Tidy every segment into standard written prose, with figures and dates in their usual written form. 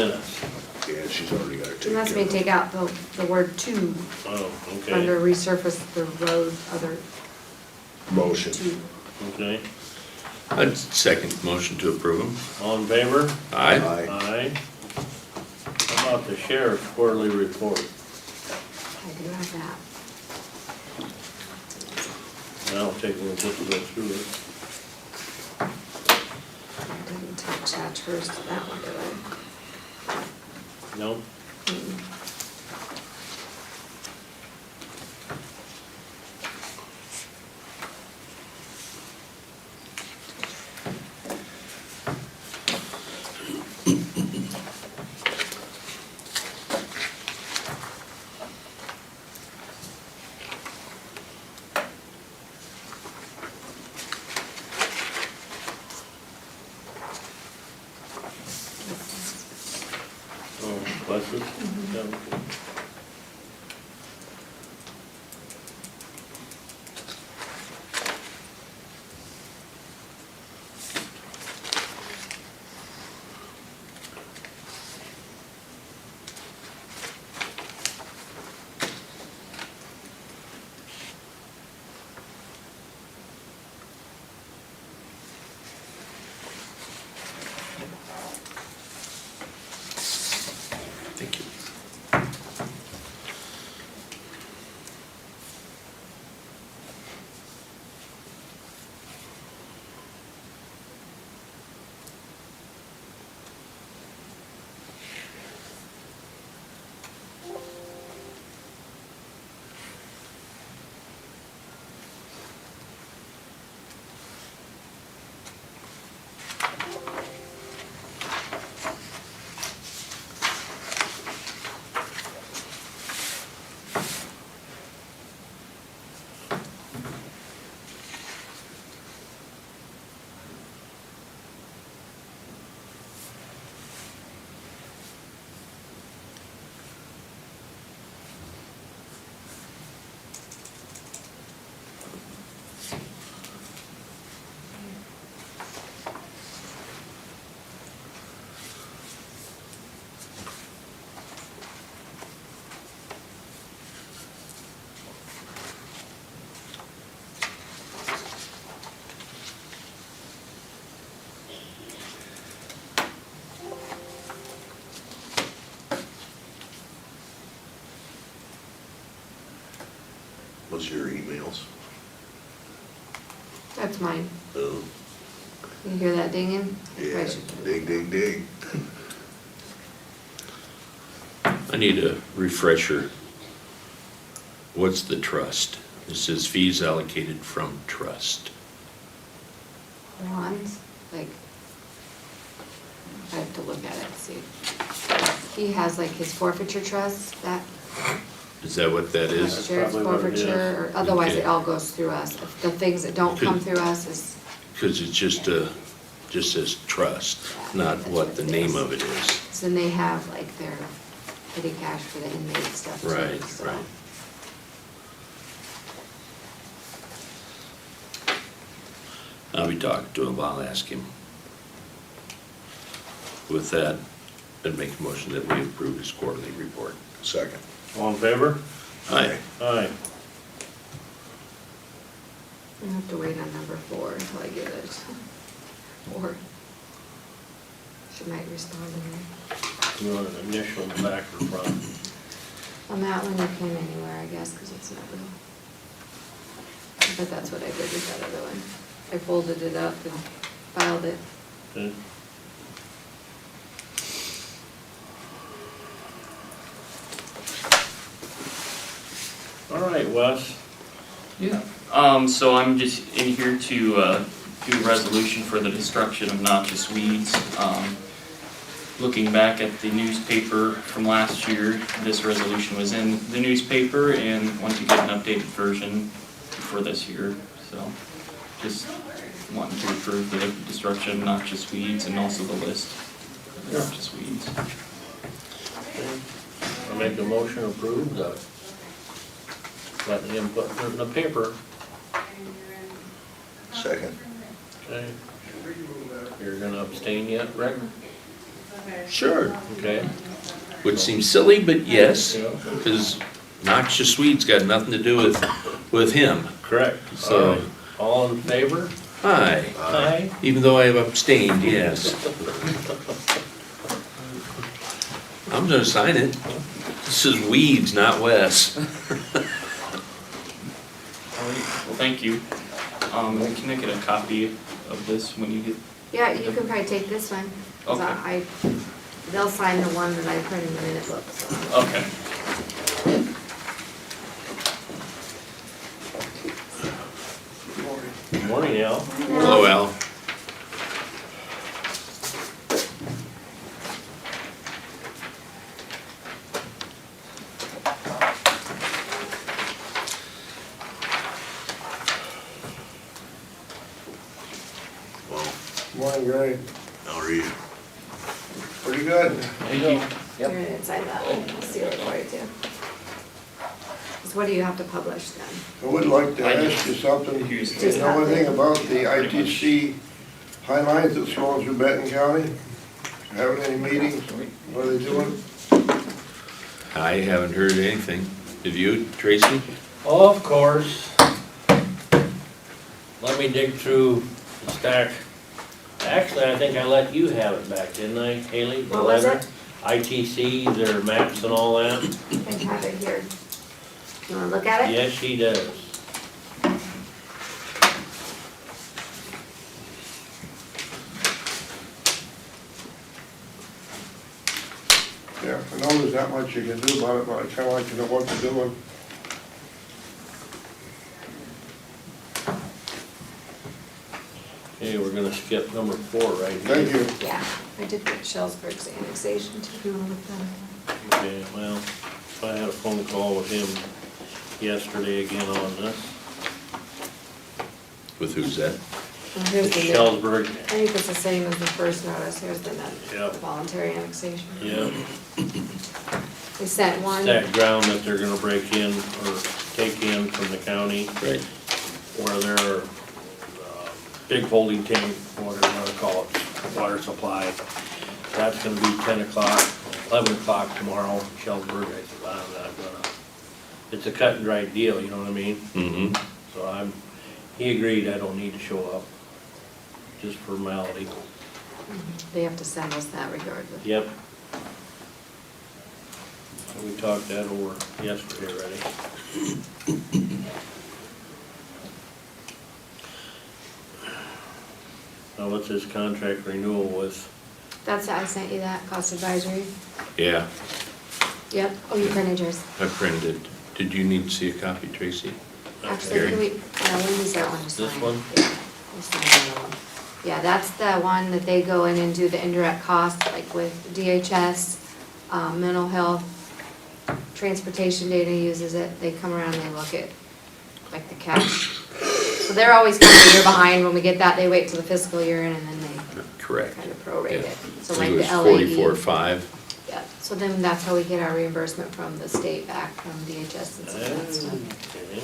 minutes. Yeah, she's already got it taken You must care me of. take out the word "to" Oh, under okay, resurface the road, other Motion. "to." okay. I'd second motion to approve them. All in favor? Aye. Aye. Aye. How about the sheriff's quarterly report? I do have that. I'll take one just to go through it. I didn't attach hers to that one, did I? No? Oh, buses? Yeah. Thank you. Was your emails? That's mine. Oh, You hear that dinging? yeah, Right, should- ding, ding, ding. I need a refresher. What's the trust? It says fees allocated from trust. Ron's, like, I have to look at it, see. He has like his forfeiture trust, that Is that what that is? sheriff's probably what it is. forfeiture, or otherwise Okay. it all goes through us. If the things that don't come through us is, Because it's just says trust, not what the name of it is. so then they have like their petty cash for the inmate stuff too, Right, so. right. I'll be talking to him, I'll ask him. With that, I'd make a motion that we approve his quarterly report. Second. All in favor? Aye. Aye. I have to wait on number 4 until I get it. Or she might respond to me. You want an initial in the back or front? On that one, you can anywhere, I guess, because it's not real. But that's what I did with that other one. I folded it up and filed it. Okay. All right, Wes. Yeah. So I'm just in here to do a resolution for the destruction of noxious weeds. Looking back at the newspaper from last year, this resolution was in the newspaper and want to get an updated version for this year. So just wanting to approve the destruction of noxious weeds and also the list of the noxious weeds. I make a motion to approve the, letting him put it in the paper. Second. Okay. You're gonna abstain yet, Rick? Sure. Okay. Would seem silly, but yes, because noxious weeds got nothing to do with him. Correct. So- All right. All in favor? Aye, Aye. even though I have abstained, yes. I'm gonna sign it. This is weeds, not Wes. All right, well, thank you. Can I get a copy of this when you get, Yeah, you can probably take this one. 'Cause Okay. they'll sign the one that I put in the minute book, so. okay. Good morning, Al. Hello, Al. Well, Morning, Gray. how are you? Pretty good. Thank you. You're gonna sign that one, I'll seal it for you too. So what do you have to publish then? I would like to I ask just- you something. Here's- Do you know anything about the ITC high lines that's going through Benton County? Having any meetings? What are they doing? I haven't heard anything. Have you, Tracy? Of course. Let me dig through the stack. Actually, I think I let you have it back, didn't I, Haley? The What was letter? it? ITC, their maps and all that? I have it here. You wanna look at it? Yes, she does. Yeah, I know there's not much you can do about it, but I kinda like to know what they're doing. Okay, we're gonna skip number 4 right here. Thank you. Yeah, I did put Shellsburg's annexation too, if you wanna look that up. Okay, well, I had a phone call with him yesterday again on this. With who's that? Well, here's the, I Shellsburg, think it's the same as the first notice, here's the Yep. voluntary annexation. yeah, They sent one. that ground that they're gonna break in or take in from the county Right. where their big holding tank, whatever you wanna call it, water supply. That's gonna be 10 o'clock, 11 o'clock tomorrow, Shellsburg. I said, I'm not gonna, it's a cut and dried deal, you know what I mean? Mm-hmm. So he agreed I don't need to show up, just formality. They have to send us that regardless. Yep. So we talked that over yesterday already. Now, what's this contract renewal with? That's, I sent you that, cost advisory. Yeah, Yep, oh, you printed yours. I printed it. Did you need to see a copy, Tracy? Actually, Gary? can we use that one to sign. This one? Yeah, we'll sign the other one. Yeah, that's the one that they go in and do the indirect costs, like with DHS, mental health, transportation data uses it. They come around and they look at, like, the cash. So they're always kind of a year behind. When we get that, they wait till the fiscal year and then they Correct. kind of prorate Yeah. it. So I like think the it LAE. was 44.5. Yeah, so then that's how we get our reimbursement from the state back from DHS and some of that stuff. Okay.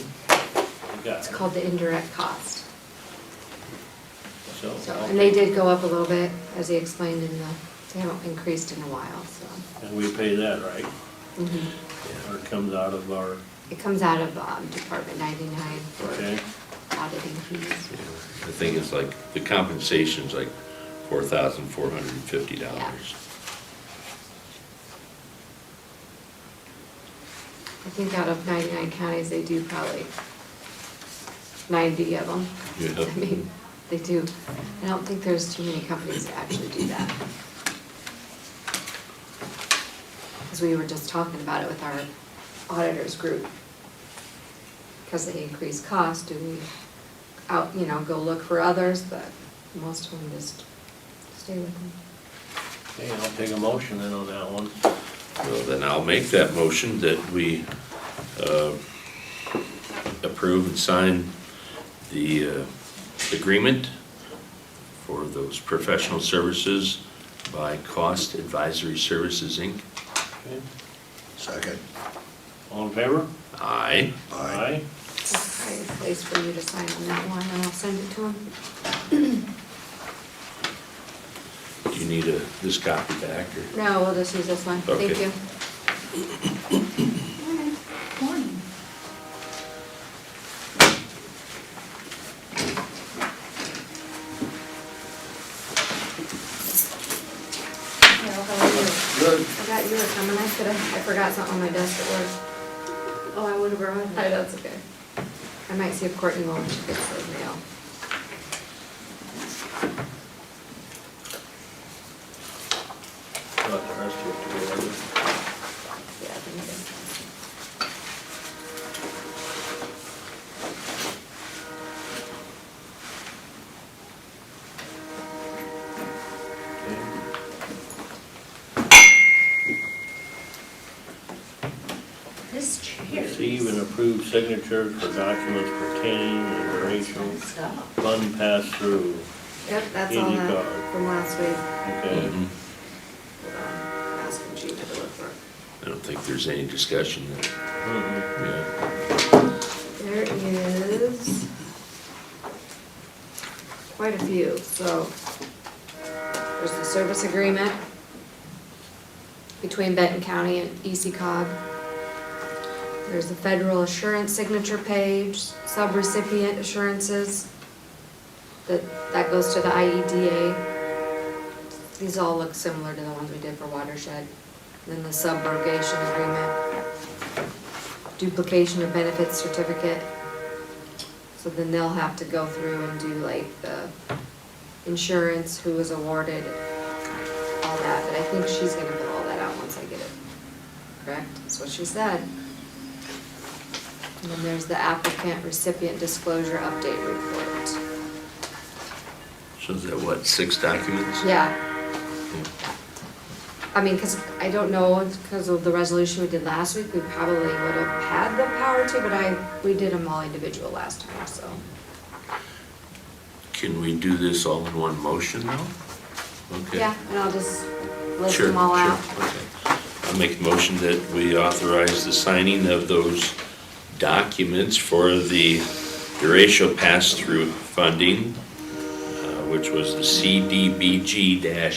You got It's it. called the indirect cost. So, So, and they did go up a little bit, as he explained in the, they haven't increased in a while, so. and we pay that, right? Mhm. Or it comes out of our, It comes out of Department 99 for okay? auditing fees. Yeah. The thing is, like, the compensation's like $4,450. Yeah. I think out of 99 counties, they do probably 90 of them. Yeah. I mean, they do. I don't think there's too many companies that actually do that. Because we were just talking about it with our auditors group. Because they increase cost, do we go look for others, but most of them just stay with them. Okay, I'll take a motion then on that one. Well, then I'll make that motion that we approve and sign the agreement for those professional services by Cost Advisory Services, Inc. Okay. Second. All in favor? Aye. Aye. I'll find a place for you to sign on that one, and I'll send it to them. Do you need this copy back, or? No, we'll just use this one. Thank Okay. you. Morning. Carol, how are you? Good. Forgot you were coming. I forgot something on my desk at work. Oh, I would have brought Hi, that's okay. I might see if Courtney will when she gets the mail. Let the rest of it together. Yeah, thank you. this chair. Receive and approve signatures for documents pertaining to the racial Stuff. fund pass-through. Yep, that's all Easy that card. from last week. Okay, Mhm. Hold on, asking Gina to look for it. I don't think there's any discussion there. mhm. Yeah. There is quite a few, so there's the service agreement between Benton County and ECOG. There's the federal assurance signature page, sub-recipient assurances, that goes to the IEDA. These all look similar to the ones we did for watershed. Then the subrogation agreement, duplication of benefits certificate. So then they'll have to go through and do like the insurance, who was awarded, all that, but I think she's gonna fill all that out once I get it. Correct? That's what she said. And then there's the applicant recipient disclosure update report. So is that what, 6 documents? Yeah. I mean, cause I don't know, cause of the resolution we did last week, we probably would have had the power to, but we did them all individual last time, so. Can we do this all in one motion now? Okay. Yeah, and I'll just list Sure, them all sure, out. okay. I'll make a motion that we authorize the signing of those documents for the derecho pass-through funding, which was the CDBG-DR.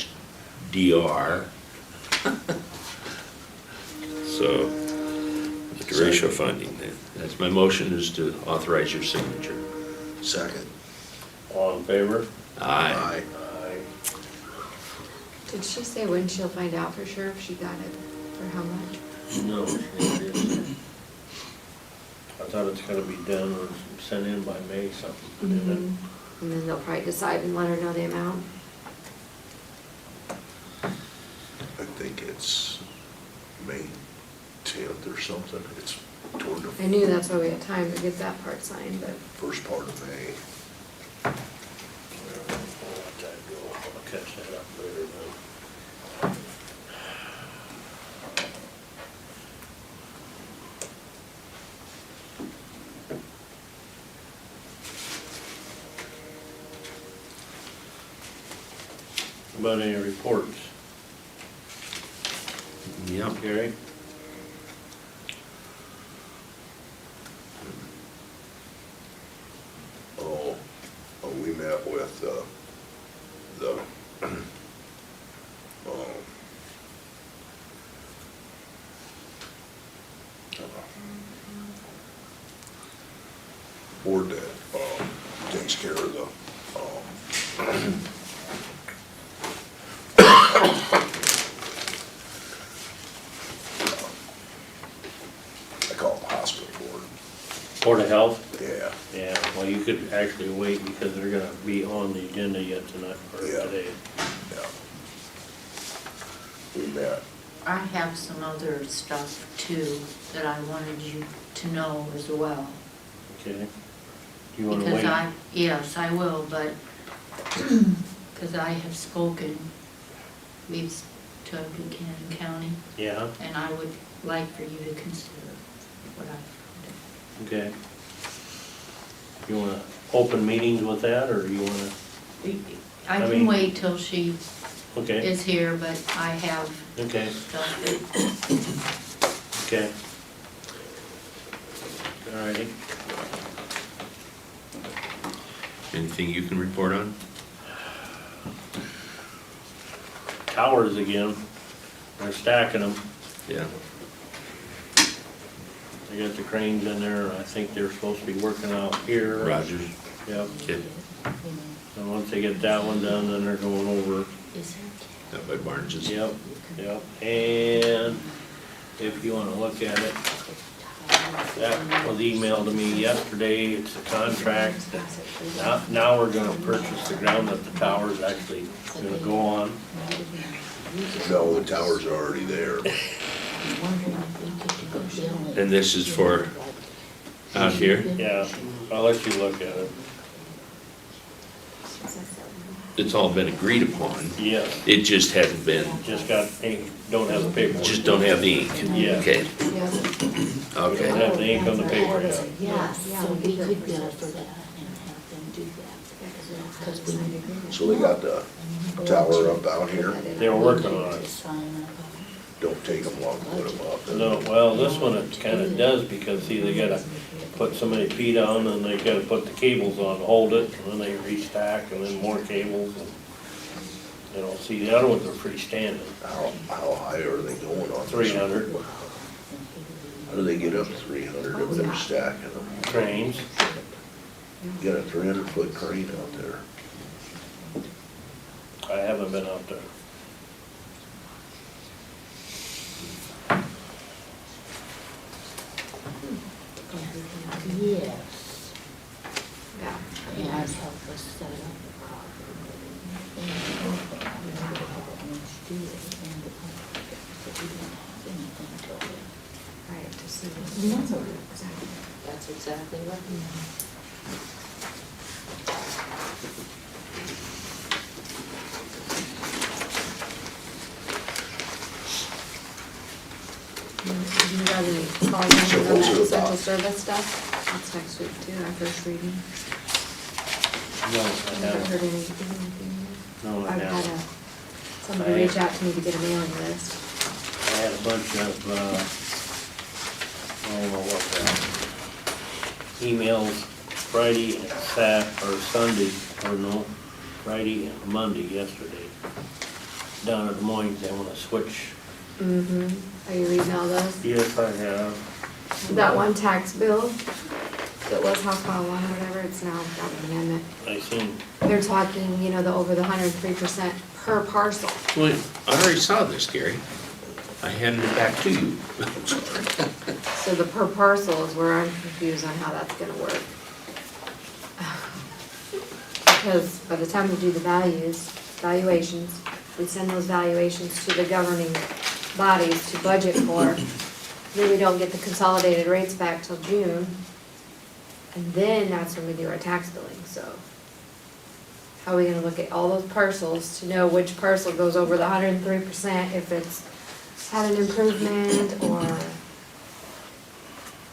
So, the derecho funding, that's my motion, is to authorize your signature. Second. All in favor? Aye. Aye. Did she say when she'll find out for sure if she got it, or how much? No, it is. I thought it's gonna be done or sent in by May something, didn't it? And then they'll probably decide and let her know the amount. I think it's May 10th or something. It's toward the I knew that's why we had time to get that part signed, but first part of May. I'll let that go. I'll catch that up later then. About any reports? Yep. Gary? Oh, we met with, the, board that, takes care of the, I call it the hospital board. Board of Health? Yeah, Yeah, well, you could actually wait because they're gonna be on the agenda yet tonight, or Yeah. today. yeah. We met. I have some other stuff too that I wanted you to know as well. Okay. You wanna Because wait? yes, I will, but, because I have spoken with to Buchanan County, Yeah, and I would like for you to consider what I okay. You wanna open meetings with that, or you wanna, I I can mean- wait till she okay, is here, but I have okay, stuff that, okay. Alrighty. Anything you can report on? towers again. They're stacking them. Yeah. They got the cranes in there. I think they're supposed to be working out here. Rogers, Yep. okay, And once they get that one done, then they're going over. that by Barnes's. Yep, yep. And if you wanna look at it, that was emailed to me yesterday. It's a contract. Now we're gonna purchase the ground that the tower's actually gonna go on. No, the towers are already there. And this is for out here? Yeah, I'll let you look at it. It's all been agreed upon, Yes, it just hasn't been, just got, don't have the paperwork. just don't have the ink. Yeah. Okay, Yeah. Don't okay. have the ink on the paper yet. Yes, Yeah, so we we could could go go for for that and have them do that. Because we. So they got the tower up out here. They were working on it. Don't take them long to put them up. No, well, this one it kinda does, because see, they gotta put so many feet on, and they gotta put the cables on to hold it, and then they restack, and then more cables, and, you know, see, the other ones are freestanding, How high are they going on? this? 300 How do they get up to 300 if they're stacking them? cranes. You got a 300-foot crane out there. I haven't been out there. Yes, Yeah. and help us set up the property. And do it, and the property, but we don't have anything till then. Right, to see. No. Exactly. That's exactly right. You got any comments So on those that are the essential thoughts. service stuff? That's next week too, our first reading. No, I Haven't haven't. heard anything. No, I I've had haven't. somebody reach out to me to get a mailing list. I had a bunch of, I don't know what, emails Friday and or Sunday, or no, Friday and Monday yesterday. Down at Des Moines, they wanna switch. Mm-hmm. Are you reading all those? Yes, I have. That one tax bill, that was House File 1 or whatever, it's now got an amendment. I seen, They're talking, you know, the over the 103% per parcel. Well, I already saw this, Gary. I handed it back to you. So the per parcel is where I'm confused on how that's gonna work. Because by the time we do the valuations, we send those valuations to the governing bodies to budget for. Then we don't get the consolidated rates back till June. And then that's when we do our tax billing, so. How are we gonna look at all those parcels to know which parcel goes over the 103%, if it's had an improvement, or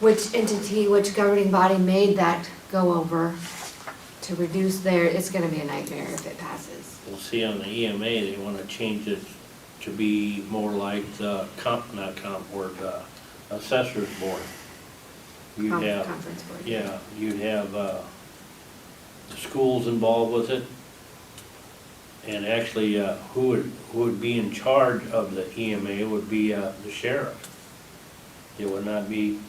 which entity, which governing body made that go over to reduce their, it's gonna be a nightmare if it passes. we'll see on the EMA, they wanna change it to be more like the assessor's board. You'd have, Conference board. yeah, you'd have, the schools involved with it. And actually, who would be in charge of the EMA would be, the sheriff. It would not be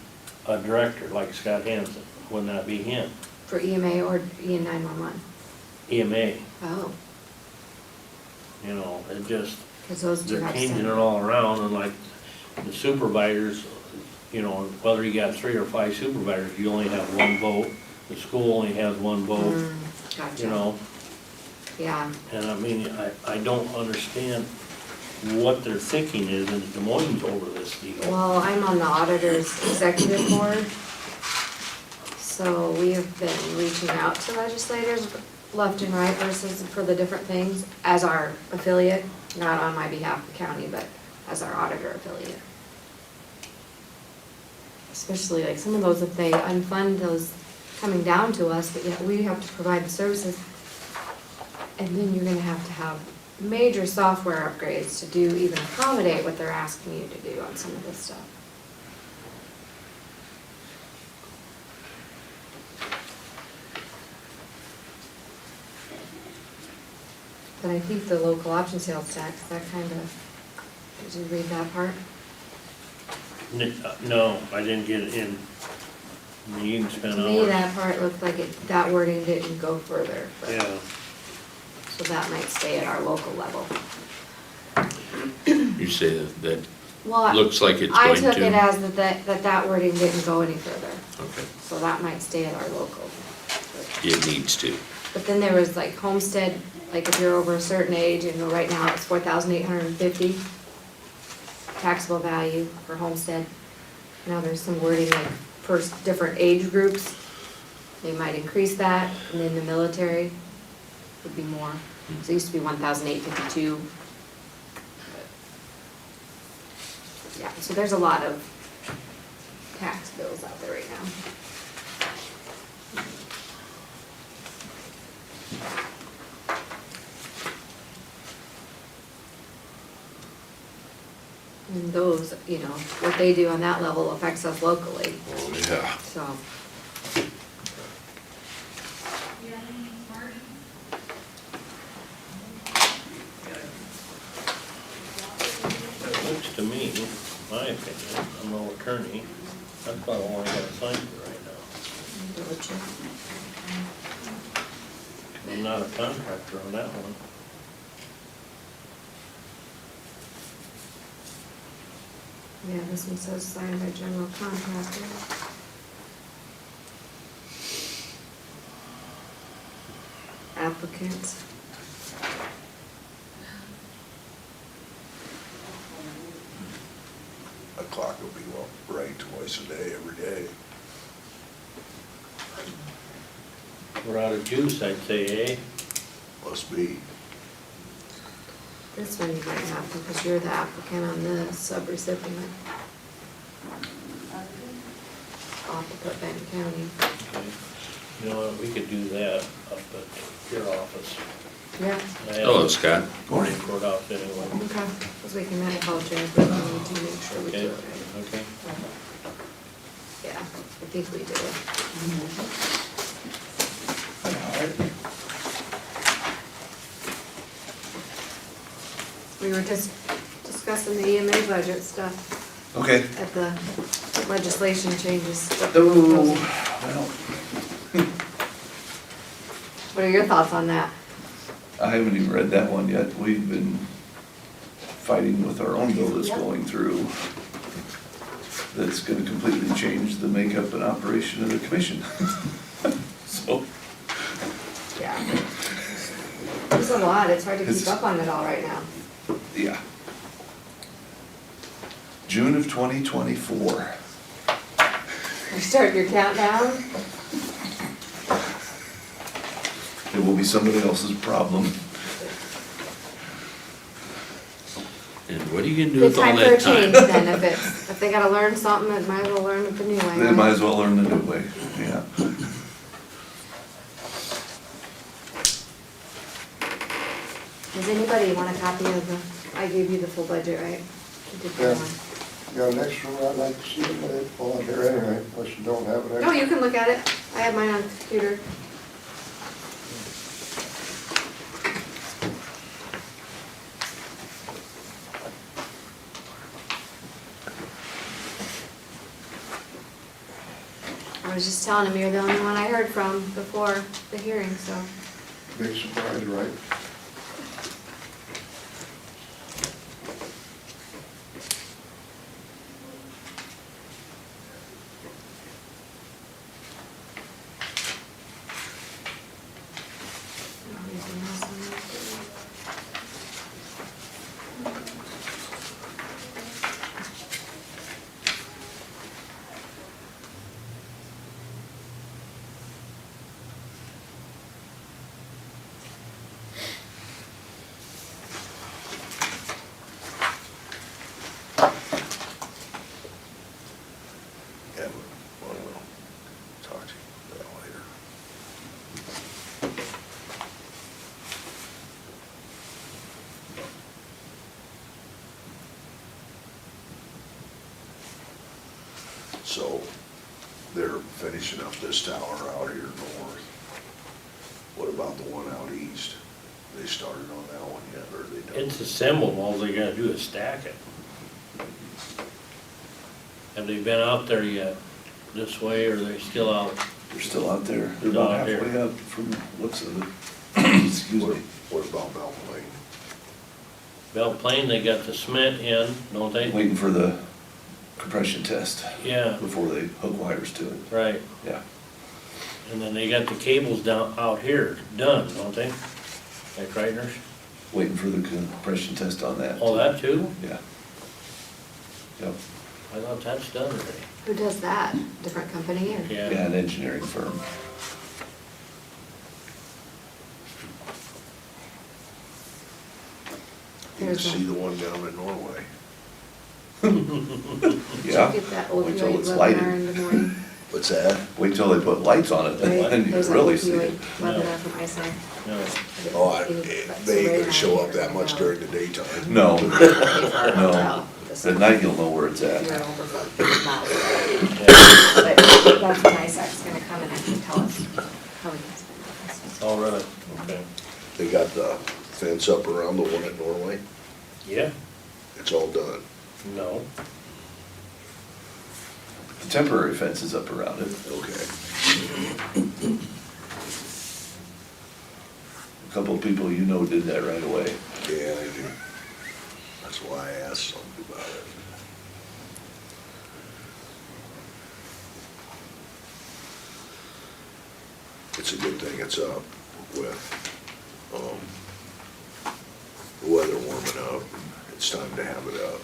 a director like Scott Hansen, would not be him. For EMA or E911? EMA, Oh, you know, it just, because those two they're have changing it some. all around, and like the supervisors, you know, whether you got 3 or 5 supervisors, you only have one vote. The school only has one vote, Gotcha. you know, Yeah, and I mean, I don't understand what their thinking is in Des Moines over this deal. well, I'm on the auditor's executive board. So we have been reaching out to legislators left and right versus for the different things as our affiliate, not on my behalf, the county, but as our auditor affiliate. Especially like some of those, if they unfund those coming down to us, but yet we have to provide the services. And then you're gonna have major software upgrades to do, even accommodate what they're asking you to do on some of this stuff. But I think the local option sales tax, that kind of, did you read that part? No, I didn't get it in. You can To spend me, hours. that part looked like it, that wording didn't go further. but- Yeah, So that might stay at our local level. You say that Well, looks like it's I going took it to. as that wording didn't go any further, Okay, so that might stay at our local. it needs to. But then there was like homestead, like if you're over a certain age, and right now it's 4,850 taxable value for homestead. Now there's some wording like for different age groups, they might increase that, and then the military would be more. So it used to be 1,852. Yeah, so there's a lot of tax bills out there right now. And those, you know, what they do on that level affects us locally, Oh, yeah. so. it looks to me, my opinion, I'm no attorney, that's about all I gotta sign for right now. Double check. I'm not a contractor on that one. Yeah, this one says signed by general contractor. Applicant. A clock will be well right twice a day, every day. We're out of juice, I'd say, eh? Must be. This one you might have to, because you're the applicant on the sub-recipient. Off of Benton County. Okay. You know what, we could do that up at your office. Yeah. I have Hello, Scott. Morning. Courthouse anyway. Okay, because we can then call Jared, but we need to make sure we do Okay, it right. okay. Yeah, I think we do. We were just discussing the EMA budget stuff Okay. at the legislation changes. Oh, well, What are your thoughts on that? I haven't even read that one yet. We've been fighting with our own bill that's going through. That's gonna completely change the makeup and operation of the commission. So, Yeah. There's a lot, it's hard to keep It's- up on it all right now. yeah. June of 2024. You start your countdown? It will be somebody else's problem. And what are you gonna do Good with all time for a that change time? then, if they gotta learn something, it might as well learn it the new way. They right? might as well learn the new way, yeah. Does anybody want a copy of the, I gave you the full budget, right? You did that Yeah. one. Got an extra one, I'd like to see it, but it's on here anyway, unless you don't have it. No, you can look at it, I have mine on the computer. I was just telling him you're the only one I heard from before the hearing, so. Big surprise, right? Anything else on that? Yeah, we'll talk to you about that later. So, they're finishing up this tower out here north. What about the one out east? they started on that one yet, or they don't? It's assembled, all they gotta do is stack it. Have they been out there yet, this way, or are they still out? They're still out there. They're Still about out there. halfway up from the looks of it. Excuse me. What about Bell Plain? Bell Plain, they got the cement in, don't they? Waiting for the compression test Yeah, before they hook wires to it. right. Yeah. And then they got the cables down, out here, done, don't they? Like Kreitner's? Waiting for the compression test on that. Oh, that too? Yeah. Yep. I thought that's done already. Who does that? Different company or? Yeah, Yeah, an engineering firm. You can There's see a- the one down in Norway. Yeah. Get that Wait till opioid it's webinar lighted. in the morning. What's that? Wait till they put lights on it, Right, then you there's can an really see opioid it. webinar from ISAC. no. Oh, they ain't gonna show up that much during the daytime. No, no. No. At night you'll know where it's You're at. overbooked, you're not. Yeah. But that's when ISAC's gonna come and actually tell us how we can spend this. Oh, really? Okay. They got the fence up around the one at Norway. Yeah? It's all done. No. The temporary fence is up around it. Okay. A couple of people you know did that right away. Yeah, I do. That's why I asked somebody about it. It's a good thing it's up with, the weather warming up. It's time to have it up.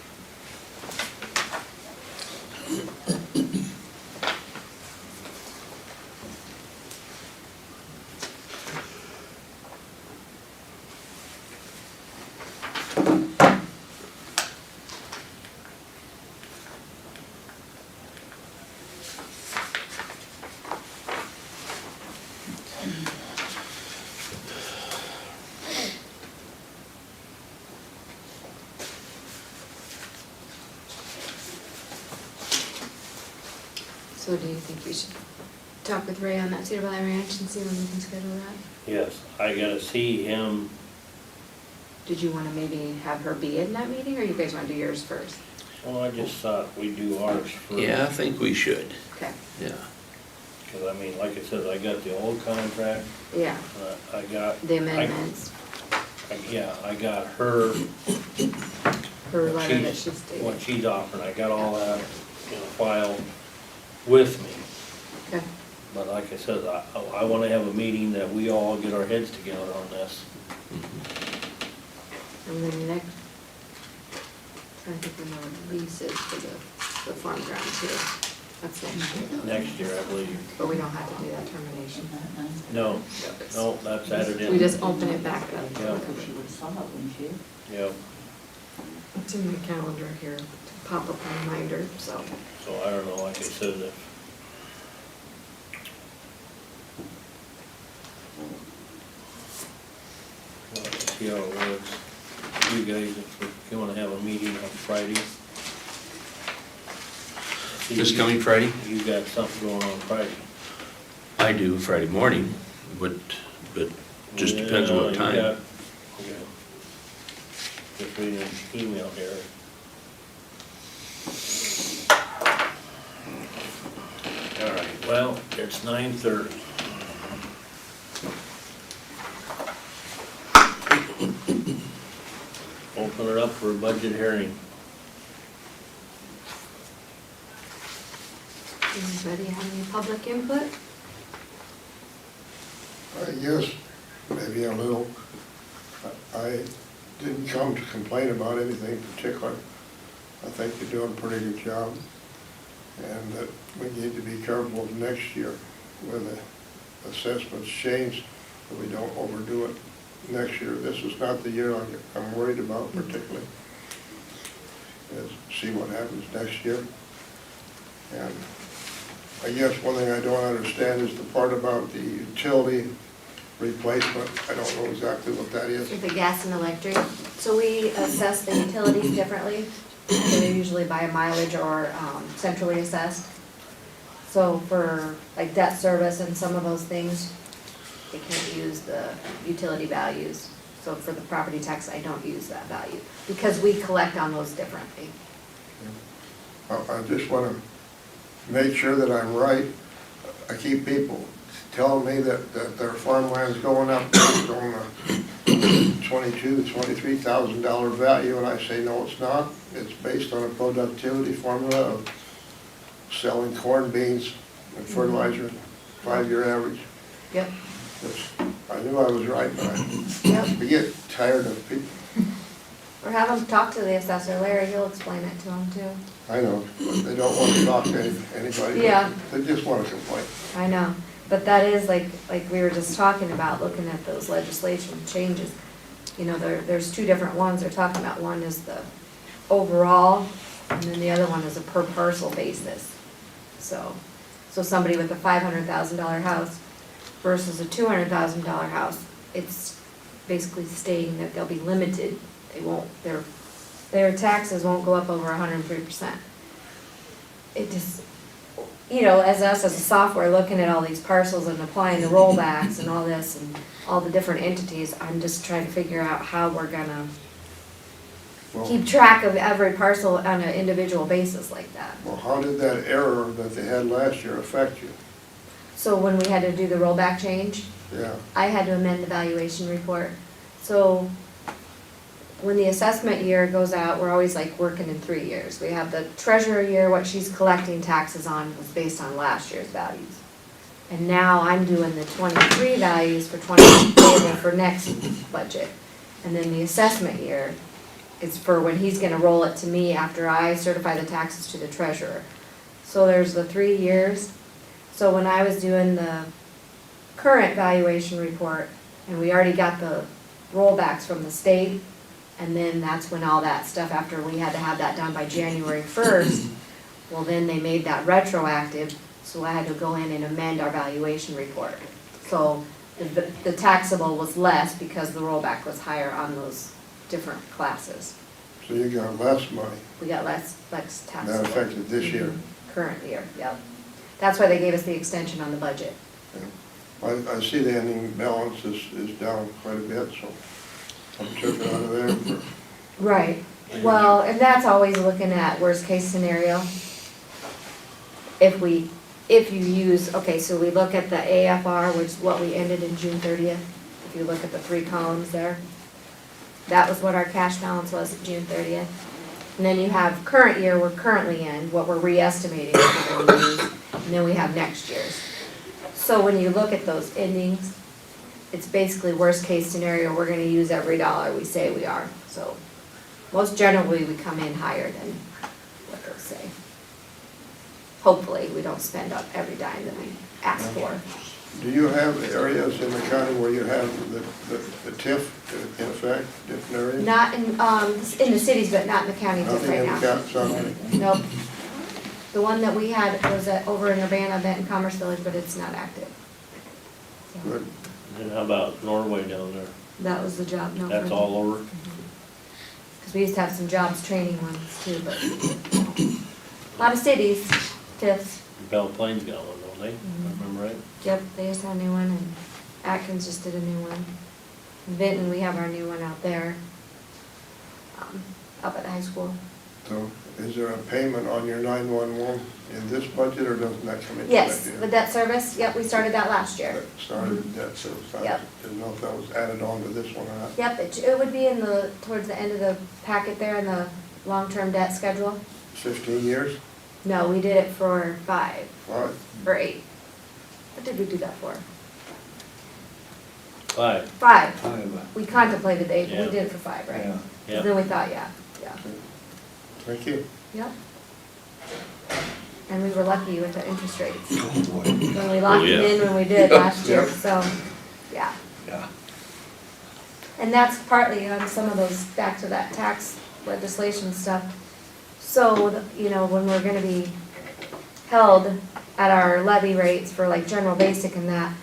So do you think we should talk with Ray on that Cedar Valley Ranch and see when we can schedule that? Yes, I gotta see him. Did you wanna maybe have her be in that meeting, or you guys wanna do yours first? Well, I just thought we'd do ours first. Yeah, I think we should, Okay, yeah. Cause I mean, like I said, I got the old contract, yeah, I got. the amendments, Yeah, I got her, her what letter that she's- she's what stating. she's offering, I got all that in a file with me. Okay, But like I said, I wanna have a meeting that we all get our heads together on this. and then next, trying to think when the lease is for the farm ground too. That's next year, Next year, I believe. but we don't have to do that termination. No, no, that's added in. We just open it back up. Yeah. She would saw it, wouldn't she? Yeah, It's in the calendar here to pop up a reminder, so. so I don't know, like I said, if. Well, let's see how it works. You guys, if you wanna have a meeting on Friday. See, This coming Friday? You got something going on Friday. I do Friday morning, but just depends on Yeah, what you time. got- okay. Just reading an email here. All right, well, it's 9:30. Open it up for a budget hearing. Anybody have any public input? I guess, maybe a little. I didn't come to complain about anything particular. I think you're doing a pretty good job. And that we need to be careful next year when the assessments change, that we don't overdo it next year. This is not the year I'm worried about particularly. See what happens next year. And I guess one thing I don't understand is the part about the utility replacement. I don't know exactly what that is. The gas and electric. So we assess the utilities differently. They're usually by mileage or centrally assessed. So for like debt service and some of those things, they can't use the utility values. So for the property tax, I don't use that value, because we collect on those differently. I just wanna make sure that I'm right. I keep people telling me that their farmland's going up, it's going to $22,000-$23,000 value, and I say, no, it's not. It's based on a productivity formula of selling corn, beans, and fertilizer, 5-year average. Yep. I knew I was right, but Yep. I get tired of people. Or have them talk to the assessor, Larry, he'll explain it to them too. I know, but they don't want to talk to anybody. Yeah. They just want to complain. I know, but that is like we were just talking about, looking at those legislation changes. You know, there's two different ones they're talking about. One is the overall, and then the other one is a per parcel basis. So somebody with a $500,000 house versus a $200,000 house, it's basically stating that they'll be limited. They won't, their taxes won't go up over 103%. It just, you know, as us as a software looking at all these parcels and applying the rollbacks and all this and all the different entities, I'm just trying to figure out how we're gonna Well, keep track of every parcel on an individual basis like that. Well, how did that error that they had last year affect you? So when we had to do the rollback change, Yeah, I had to amend the valuation report. So when the assessment year goes out, we're always like working in 3 years. We have the treasurer year, what she's collecting taxes on was based on last year's values. And now I'm doing the 23 values for 20 for next budget. And then the assessment year is for when he's gonna roll it to me after I certify the taxes to the treasurer. So there's the 3 years. So when I was doing the current valuation report, and we already got the rollbacks from the state, and then that's when all that stuff, after we had to have that done by January 1st, well, then they made that retroactive, so I had to go in and amend our valuation report. So the taxable was less because the rollback was higher on those different classes. so you got less money. We got less taxable. That affected this year. Current year, yep. That's why they gave us the extension on the budget. I see the ending balance is down quite a bit, so I took it out of there for, Right, well, and that's always looking at worst case scenario. If you use, okay, so we look at the AFR, which is what we ended in June 30th. If you look at the 3 columns there, that was what our cash balance was at June 30th. And then you have current year, we're currently in, what we're re-estimating what we're gonna use, and then we have next year's. So when you look at those endings, it's basically worst case scenario, we're gonna use every dollar we say we are. So most generally, we come in higher than what they'll say. Hopefully, we don't spend up every dime that we ask for. do you have areas in the county where you have the TIF in effect, different areas? Not in the cities, but not in the county just Nothing right in now. the county? Nope. The one that we had was over in Urbana, Benton Commerce Village, but it's not active. So Good. And how about Norway down there? that was the job, no. That's all over? Because we used to have some jobs training ones too, but a lot of cities, TIFs. Belle Plains got one, don't they? Mhm. If I remember right? Yep, they just had a new one, and Atkins just did a new one. In Benton, we have our new one out there, up at the high school. So is there a payment on your 911 in this budget, or doesn't that come into Yes, that the yet? debt service, yep, we started that last year. That started debt service. I Yep. didn't know if that was added on to this one or not. Yep, it would be in towards the end of the packet there in the long-term debt schedule. 15 years? No, we did it for 5, What? or 8. What did we do that for? 5, 5. We contemplated the 8, but Yeah. we did it for 5, right? Yeah. yeah. Then we thought, yeah. Thank you. Yep. And we were lucky with the interest rates. Oh, When we locked Oh, yeah. it in when we did last year, Yep. so, yeah. Yeah. And that's partly on some of those, back to that tax legislation stuff. So, you know, when we're gonna be held at our levy rates for like general basic and that,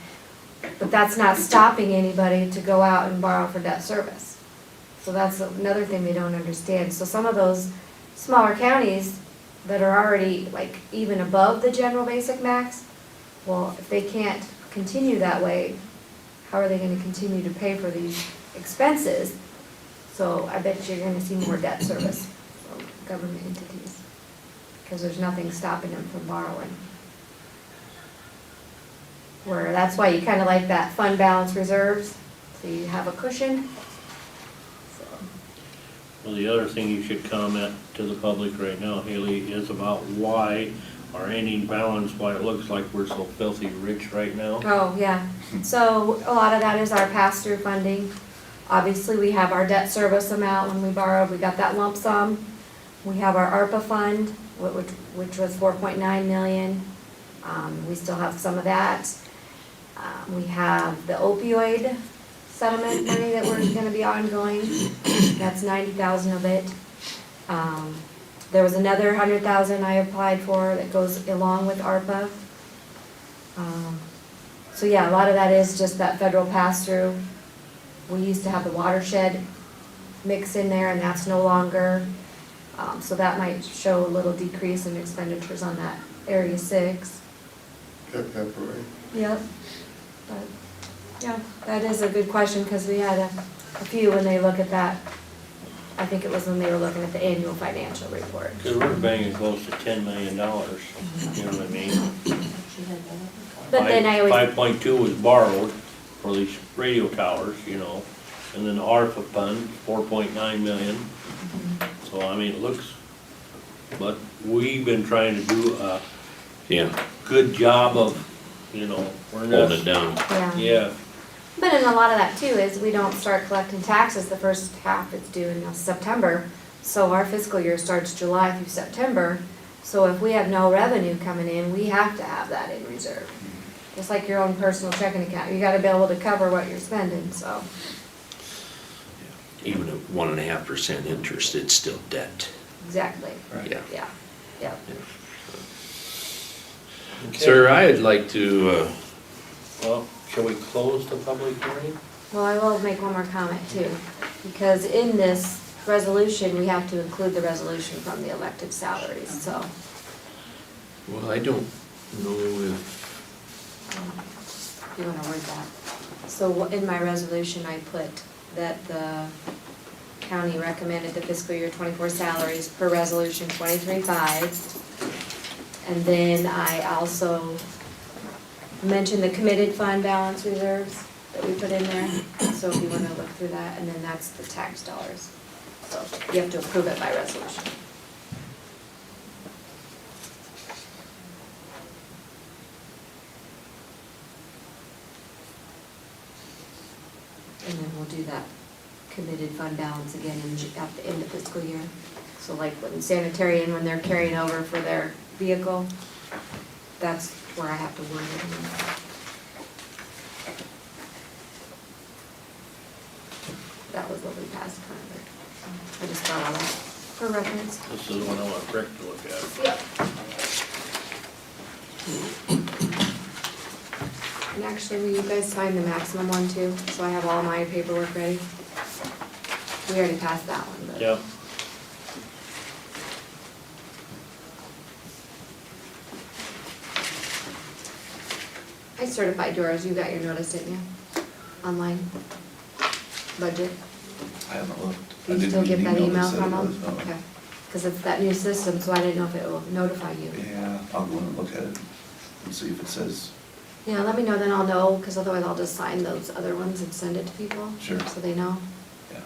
but that's not stopping anybody to go out and borrow for debt service. So that's another thing they don't understand. So some of those smaller counties that are already like even above the general basic max, well, if they can't continue that way, how are they gonna continue to pay for these expenses. So I bet you're gonna see more debt service from government entities, because there's nothing stopping them from borrowing. Where, that's why you kinda like that fund balance reserves, so you have a cushion. So, Well, the other thing you should comment to the public right now, Haley, is about why our ending balance, why it looks like we're so filthy rich right now. Oh, yeah, so a lot of that is our pass-through funding. Obviously, we have our debt service amount when we borrowed, we got that lump sum. We have our ARPA fund, which was 4.9 million. We still have some of that. We have the opioid settlement money that we're gonna be ongoing. That's 90,000 of it. There was another 100,000 I applied for that goes along with ARPA. So yeah, a lot of that is just that federal pass-through. We used to have the watershed mix in there, and that's no longer. So that might show a little decrease in expenditures on that Area 6. Temporary. Yep. But, yeah, that is a good question, because we had a few when they look at that. I think it was when they were looking at the annual financial report. Cause we're banging close to $10 million, you know what I mean? But then I always, 5.2 was borrowed for these radio towers, you know, and then the ARPA fund, 4.9 million. So, I mean, it looks, but we've been trying to do a Yeah, good job of, you know, we're holding it not, down. yeah, but in a lot of that too is we don't start collecting taxes the first half, it's due in September. So our fiscal year starts July through September. So if we have no revenue coming in, we have to have that in reserve. Just like your own personal checking account, you gotta be able to cover what you're spending, so. Even at 1.5% interest, it's still debt. Exactly, Right. Yeah. yeah. okay. Sir, I'd like to, Well, shall we close the public hearing? Well, I will make one more comment too, because in this resolution, we have to include the resolution from the elected salaries, so. well, I don't know if, You wanna word that? So in my resolution, I put that the county recommended the fiscal year 24 salaries per resolution 23.5. And then I also mentioned the committed fund balance reserves that we put in there. So if you wanna look through that, and then that's the tax dollars. So you have to approve it by resolution. And then we'll do that committed fund balance again at the end of fiscal year. So like when sanitarian, when they're carrying over for their vehicle, that's where I have to word it. That was what we passed currently. I just got all that for reference. This is the one I want Rick to look at. Yep. And actually, will you guys sign the maximum one too, so I have all my paperwork ready? We already passed that one, but. Yep. I certified yours, you got your notice, didn't you? Online? Budget? I haven't looked. I Do you didn't still get that email email said from it them? was, no. Okay. Because it's that new system, so I didn't know if it will notify you. Yeah, I'll go and look at it and see if it says, Yeah, let me know, then I'll know, because otherwise I'll just sign those other ones and send it to people. Sure. So they know. yeah.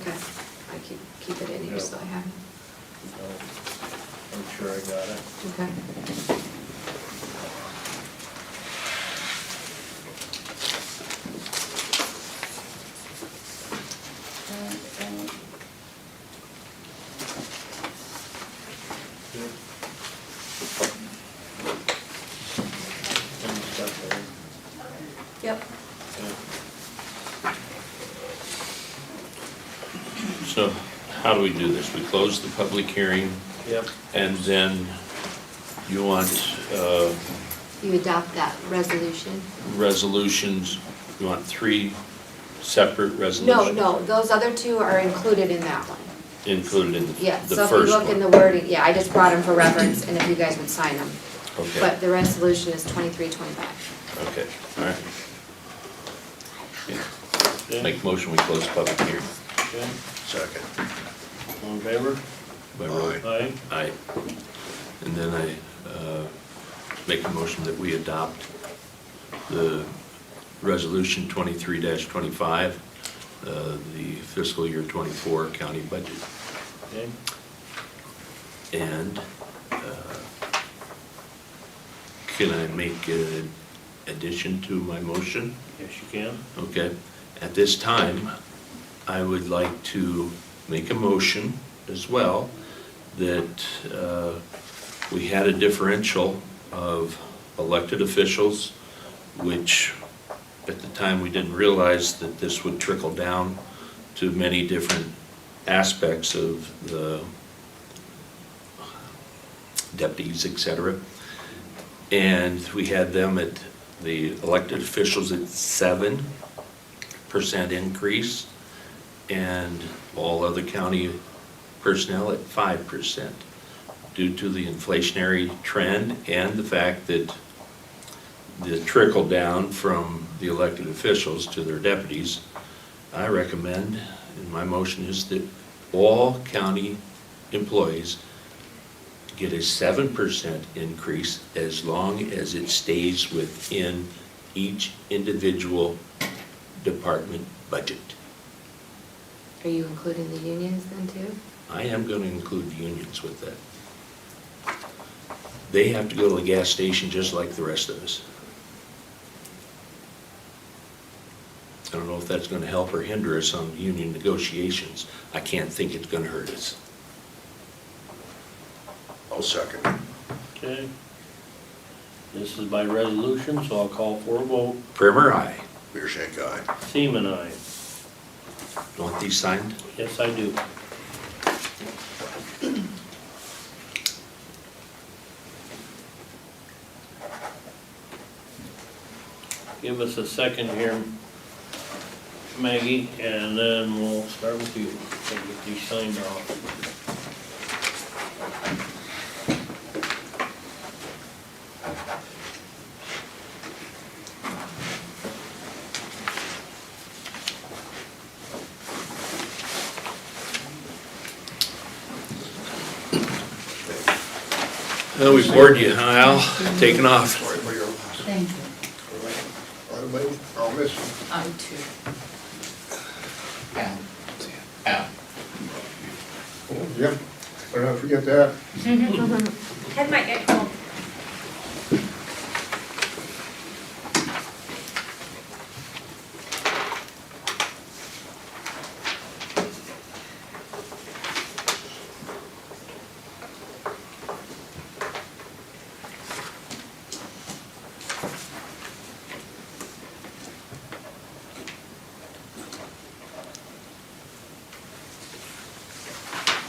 Okay, I keep it in here so I have it. So, I'm sure I got it. Okay. Any stuff there? Yep. So how do we do this? We close the public hearing, Yep, and then you want You adopt that resolution? resolutions, you want 3 separate No, resolutions? no, those other 2 are included in that one. Included in Yeah, the so if you first look in one? the wording, yeah, I just brought them for reference, and if you guys would sign them. Okay, But the resolution is 2325. okay, all right. Yeah. okay, Make a motion, we close the public hearing. okay. Second. All in favor? By roll. Aye. Aye. And then I make a motion that we adopt the resolution 23-25, the fiscal year 24 county budget. Okay, And can I make an addition to my motion? yes, you can. Okay. At this time, I would like to make a motion as well that we had a differential of elected officials, which at the time we didn't realize that this would trickle down to many different aspects of the deputies, et cetera. And we had them at, the elected officials at 7% increase, and all other county personnel at 5%, due to the inflationary trend and the fact that the trickle down from the elected officials to their deputies. I recommend, and my motion is that all county employees get a 7% increase as long as it stays within each individual department budget. Are you including the unions then too? I am going to include unions with that. They have to go to the gas station just like the rest of us. I don't know if that's going to help or hinder us on union negotiations. I can't think it's going to hurt us. I'll second. Okay. This is by resolution, so I'll call for a vote. Primer, aye. Beer shank aye. Seaman, aye. You want these signed? Yes, I do. Give us a second here, Maggie, and then we'll start with you. And get these signed off. Oh, we bored you, huh, Al? Taking off. Sorry for your loss. Thank you. I'll miss you. I too. Oh, yep, better not forget that. Head might get cold.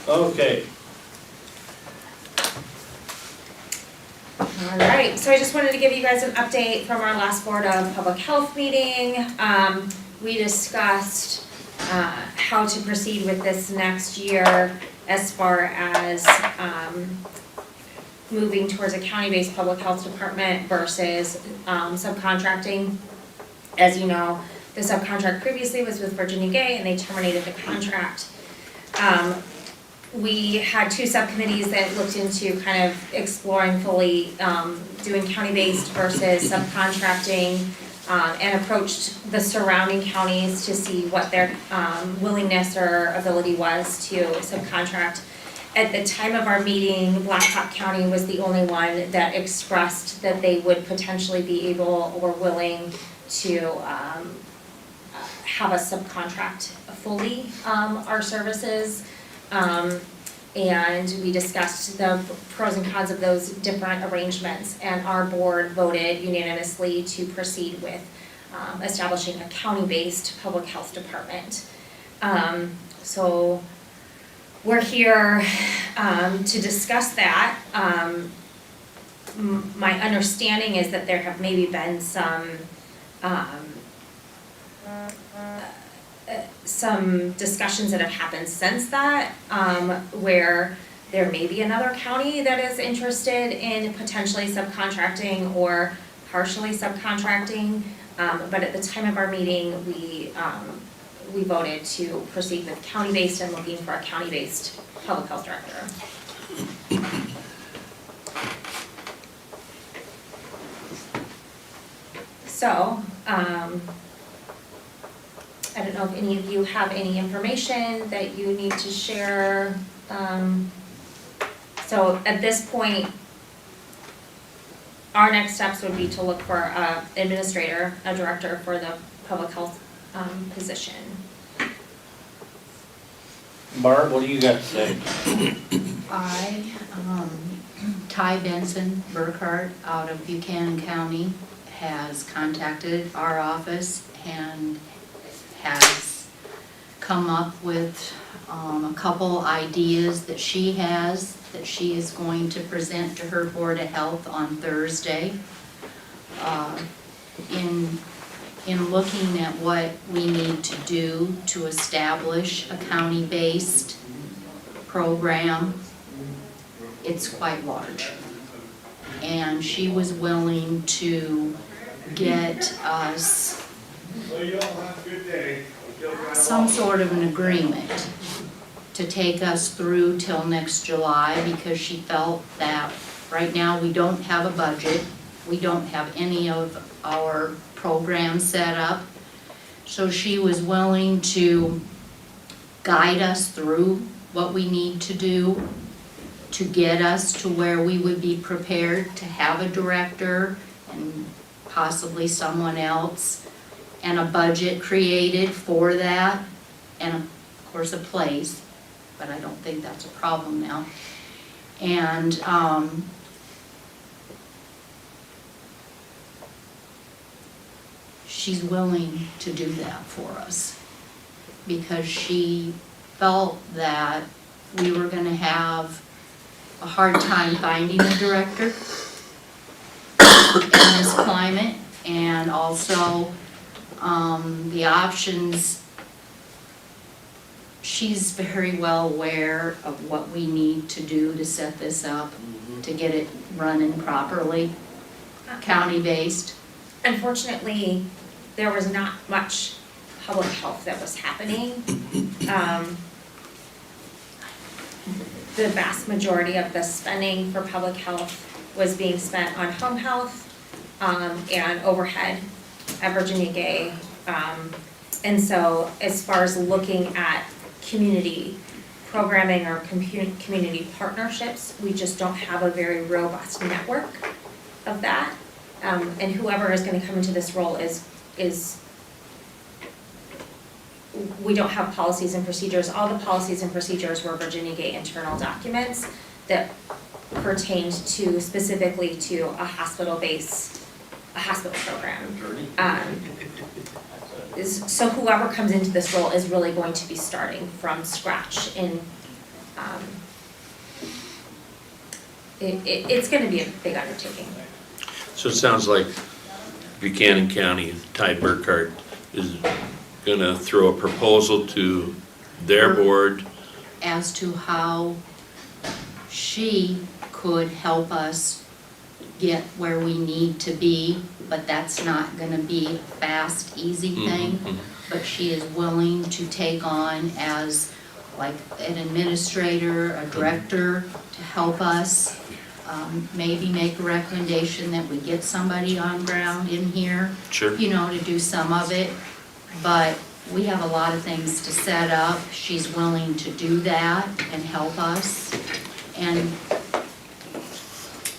Okay, All right, so I just wanted to give you guys an update from our last Board of Public Health meeting. We discussed how to proceed with this next year as far as moving towards a county-based public health department versus subcontracting. As you know, the subcontract previously was with Virginia Gay, and they terminated the contract. We had 2 subcommittees that looked into kind of exploring fully doing county-based versus subcontracting. and approached the surrounding counties to see what their willingness or ability was to subcontract. At the time of our meeting, Blackhawk County was the only one that expressed that they would potentially be able or willing to have us subcontract fully our services. And we discussed the pros and cons of those different arrangements, and our board voted unanimously to proceed with establishing a county-based public health department. So we're here to discuss that. My understanding is that there have maybe been some discussions that have happened since that, where there may be another county that is interested in potentially subcontracting or partially subcontracting. But at the time of our meeting, we voted to proceed with county-based and looking for a county-based public health director. So, I don't know if any of you have any information that you need to share. So at this point, our next steps would be to look for an administrator, a director for the public health position. Barb, what do you got to say? Ty Benson Burkhart out of Buchanan County has contacted our office and has come up with a couple ideas that she has that she is going to present to her Board of Health on Thursday. In looking at what we need to do to establish a county-based program, it's quite large. And she was willing to get us some sort of an agreement to take us through till next July, because she felt that right now we don't have a budget, we don't have any of our programs set up. So she was willing to guide us through what we need to do to get us to where we would be prepared to have a director and possibly someone else, and a budget created for that, and of course a place, but I don't think that's a problem now. And she's willing to do that for us because she felt that we were gonna have a hard time finding a director in this climate, and also the options. She's very well aware of what we need to do to set this up, to get it running properly, county-based. Unfortunately, there was not much public health that was happening. The vast majority of the spending for public health was being spent on home health and overhead at Virginia Gay. And so as far as looking at community programming or community partnerships, we just don't have a very robust network of that. And whoever is gonna come into this role is we don't have policies and procedures. All the policies and procedures were Virginia Gay internal documents that pertained to specifically to a hospital program. So whoever comes into this role is really going to be starting from scratch in, it's gonna be a big undertaking. So it sounds like Buchanan County, Ty Burkhart is gonna throw a proposal to their board. As to how she could help us get where we need to be, but that's not gonna be a fast, easy thing. But she is willing to take on as like an administrator, a director, to help us maybe make a recommendation that we get somebody on ground in here, Sure. you know, to do some of it. But we have a lot of things to set up. She's willing to do that and help us. And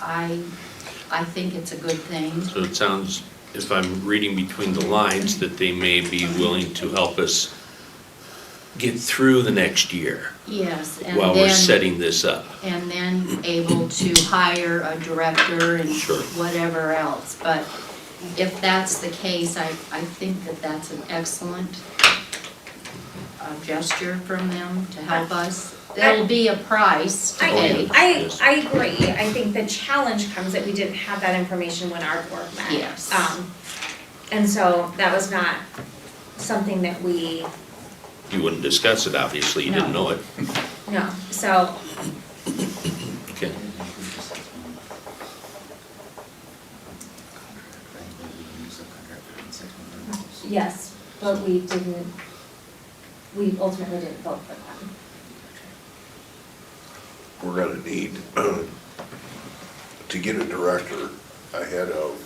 I think it's a good thing. So it sounds, if I'm reading between the lines, that they may be willing to help us get through the next year Yes, and while we're then, setting this up. and then able to hire a director and Sure. whatever else. But if that's the case, I think that that's an excellent gesture from them to help us. There'll be a price to pay. I agree, I think the challenge comes that we didn't have that information when our board met. Yes. And so that was not something that we, You wouldn't discuss it, obviously, you didn't No. know it. no, so, Okay. yes, but we ultimately didn't vote for them. We're gonna need to get a director ahead of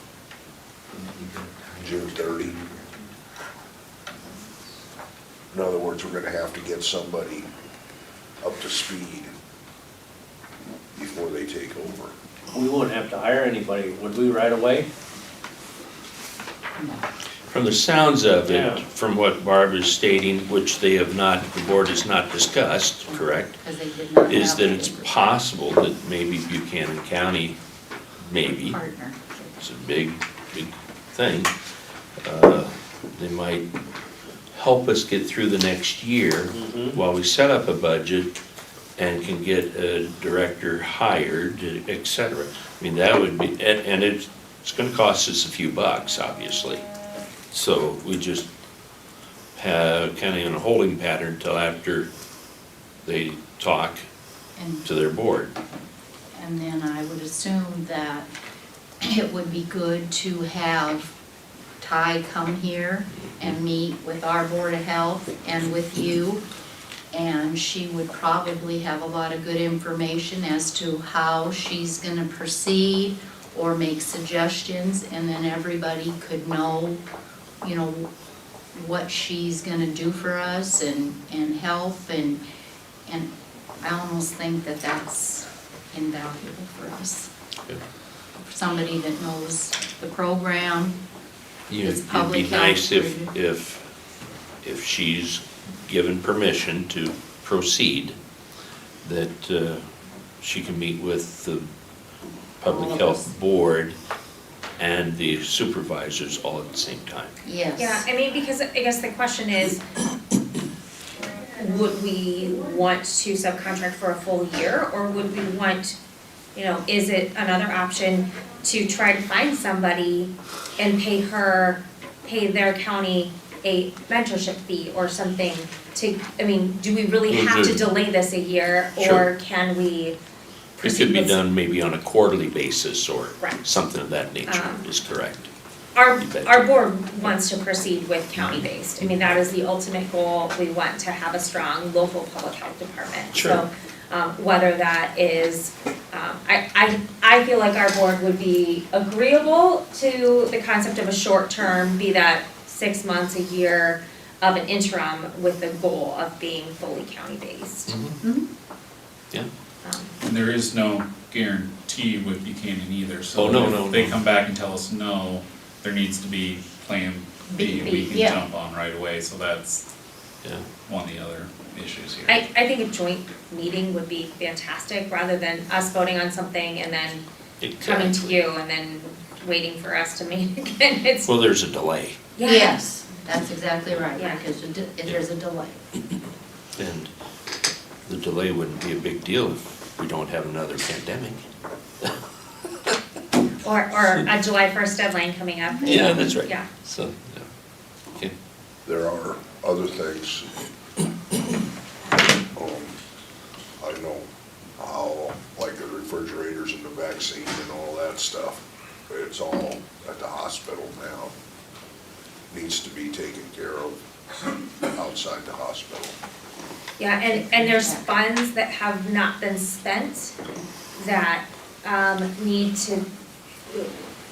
June 30. In other words, we're gonna have to get somebody up to speed before they take over. We wouldn't have to hire anybody, would we, right away? From the sounds of Yeah. it, from what Barb is stating, which they have not, the board has not discussed, correct? Because they did not Is have that a it's possible that maybe Buchanan County, maybe, partner. it's a big, big thing, they might help us get through the next year Mhm. while we set up a budget and can get a director hired, et cetera. I mean, that would be, and it's gonna cost us a few bucks, obviously. So we just have kind of in a holding pattern till after they talk And to their board. And then I would assume that it would be good to have Ty come here and meet with our Board of Health and with you. And she would probably have a lot of good information as to how she's gonna proceed or make suggestions, and then everybody could know, you know, what she's gonna do for us and help, and I almost think that that's invaluable for us. Yeah. Somebody that knows the program. It's It'd be public nice health if she's given permission to proceed, that she can meet with the All Public of Health us. Board and the supervisors all at the same time. Yes. Yeah, I mean, because I guess the question is, would we want to subcontract for a full year, or would we want, you know, is it another option to try to find somebody and pay their county a mentorship fee or something to, I mean, do we really have to delay this a year, or Sure. can we It proceed could be with? done maybe on a quarterly basis or Right. something of that nature, Um, is correct. You bet. Our board wants to proceed with county-based. I mean, that is the ultimate goal. We want to have a strong local public health department. Sure. So, whether that is, I feel like our board would be agreeable to the concept of a short term, be that 6 months, a year of an interim with the goal of being fully county-based. Mhm. Yeah, And there is no guarantee with Buchanan either, Oh, so no, if no, they no. come back and tell us no, there needs to be plan B we can yeah. jump on right away, so that's yeah. one of the other issues here. I think a joint meeting would be fantastic, rather than us voting on something and then coming to Exactly. you and then waiting for us to meet again. It's, Well, there's a delay, yeah. Yes, that's exactly right, Yeah. because there's a delay. and the delay wouldn't be a big deal if we don't have another pandemic. Or a July 1st deadline coming up. Yeah, that's right. Yeah. So, yeah. Okay. There are other things. I know how, like the refrigerators and the vaccine and all that stuff, it's all at the hospital now. Needs to be taken care of outside the hospital. Yeah, and there's funds that have not been spent that, need to,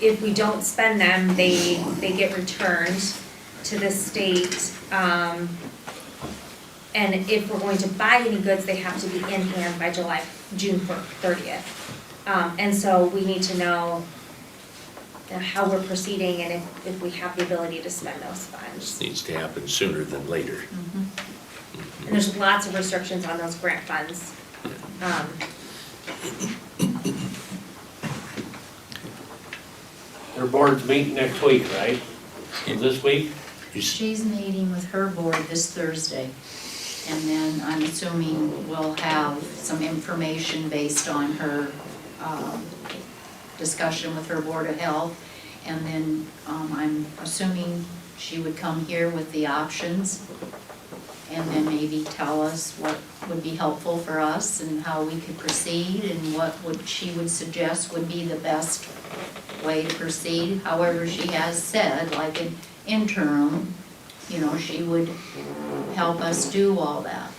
if we don't spend them, they get returned to the state. And if we're going to buy any goods, they have to be in hand by June 30th. And so we need to know how we're proceeding and if we have the ability to spend those funds. This needs to happen sooner than later. And there's lots of restrictions on those grant funds. Their board's meeting next week, right? This week? She's meeting with her board this Thursday. And then I'm assuming we'll have some information based on her discussion with her Board of Health. And then I'm assuming she would come here with the options and then maybe tell us what would be helpful for us and how we could proceed and what she would suggest would be the best way to proceed. However, she has said, like an interim, you know, she would help us do all that.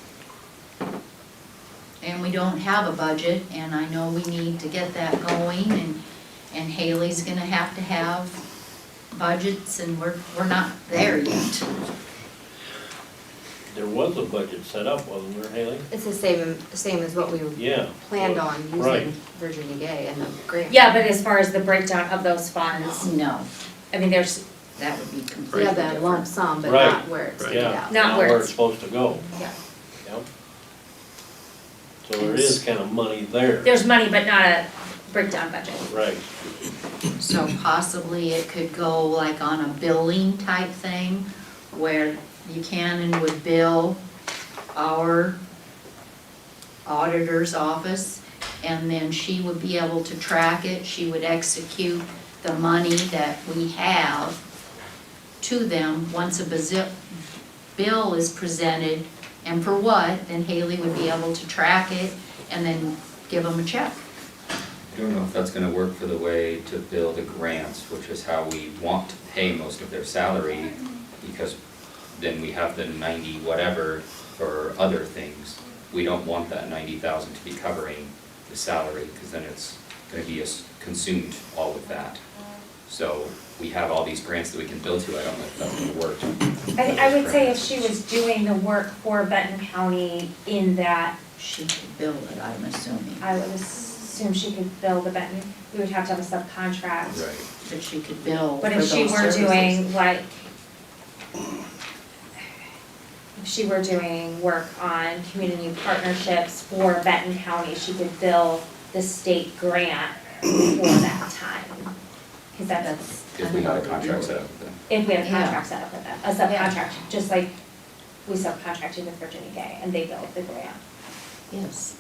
And we don't have a budget, and I know we need to get that going, and Haley's gonna have budgets, and we're not there yet. There was a budget set up, wasn't there, Haley? It's the same as what we Yeah. planned on Right. using Virginia Gay and the grant. Yeah, but as far as the breakdown of those funds, No, I mean, there's that would be completely Yeah, different. the lump sum, but Right. not where it's Right. taken Yeah, out. Not not where where it's- it's supposed to go. Yeah. Yep. So there is kind of money there. There's money, but not a breakdown budget. Right. So possibly it could go like on a billing type thing, where Buchanan would bill our auditor's office, and then she would be able to track it, she would execute the money that we have to them once a bill is presented, and for what, then Haley would be able to track it and then give them a check. I don't know if that's gonna work for the way to bill the grants, which is how we want to pay most of their salary, because then we have the 90 whatever for other things. We don't want that 90,000 to be covering the salary, because then it's gonna be consumed all with that. So we have all these grants that we can bill to, I don't know if that's gonna work. I would say if she was doing the work for Benton County in that, She could bill it, I'm assuming, I would assume she could bill the Benton, we would have to have a subcontract. Right. that she could bill for But those if she were services. doing like, if she were doing work on community partnerships for Benton County, she could bill the state grant for that time. Cause that's, If we had a contract set up with them. if we had a Yeah. contract set up with them, a subcontract, just like we subcontracted with Virginia Gay and they billed the grant, Yes,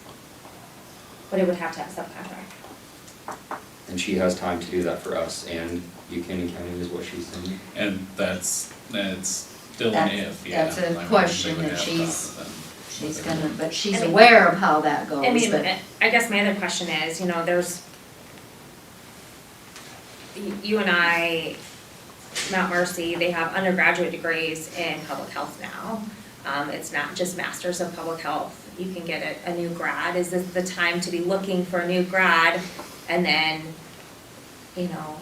but it would have to have a subcontract. And she has time to do that for us, and Buchanan County is what she's saying. And that's still an That's- if, yeah. that's a I mean, they question would that have she's- to, then. she's gonna, but she's I mean- aware of how that goes, I mean, but I guess my other question is, you know, there's, you and I, Mount Mercy, they have undergraduate degrees in public health now. It's not just masters of public health, you can get a new grad, is this the time to be looking for a new grad? And then, you know,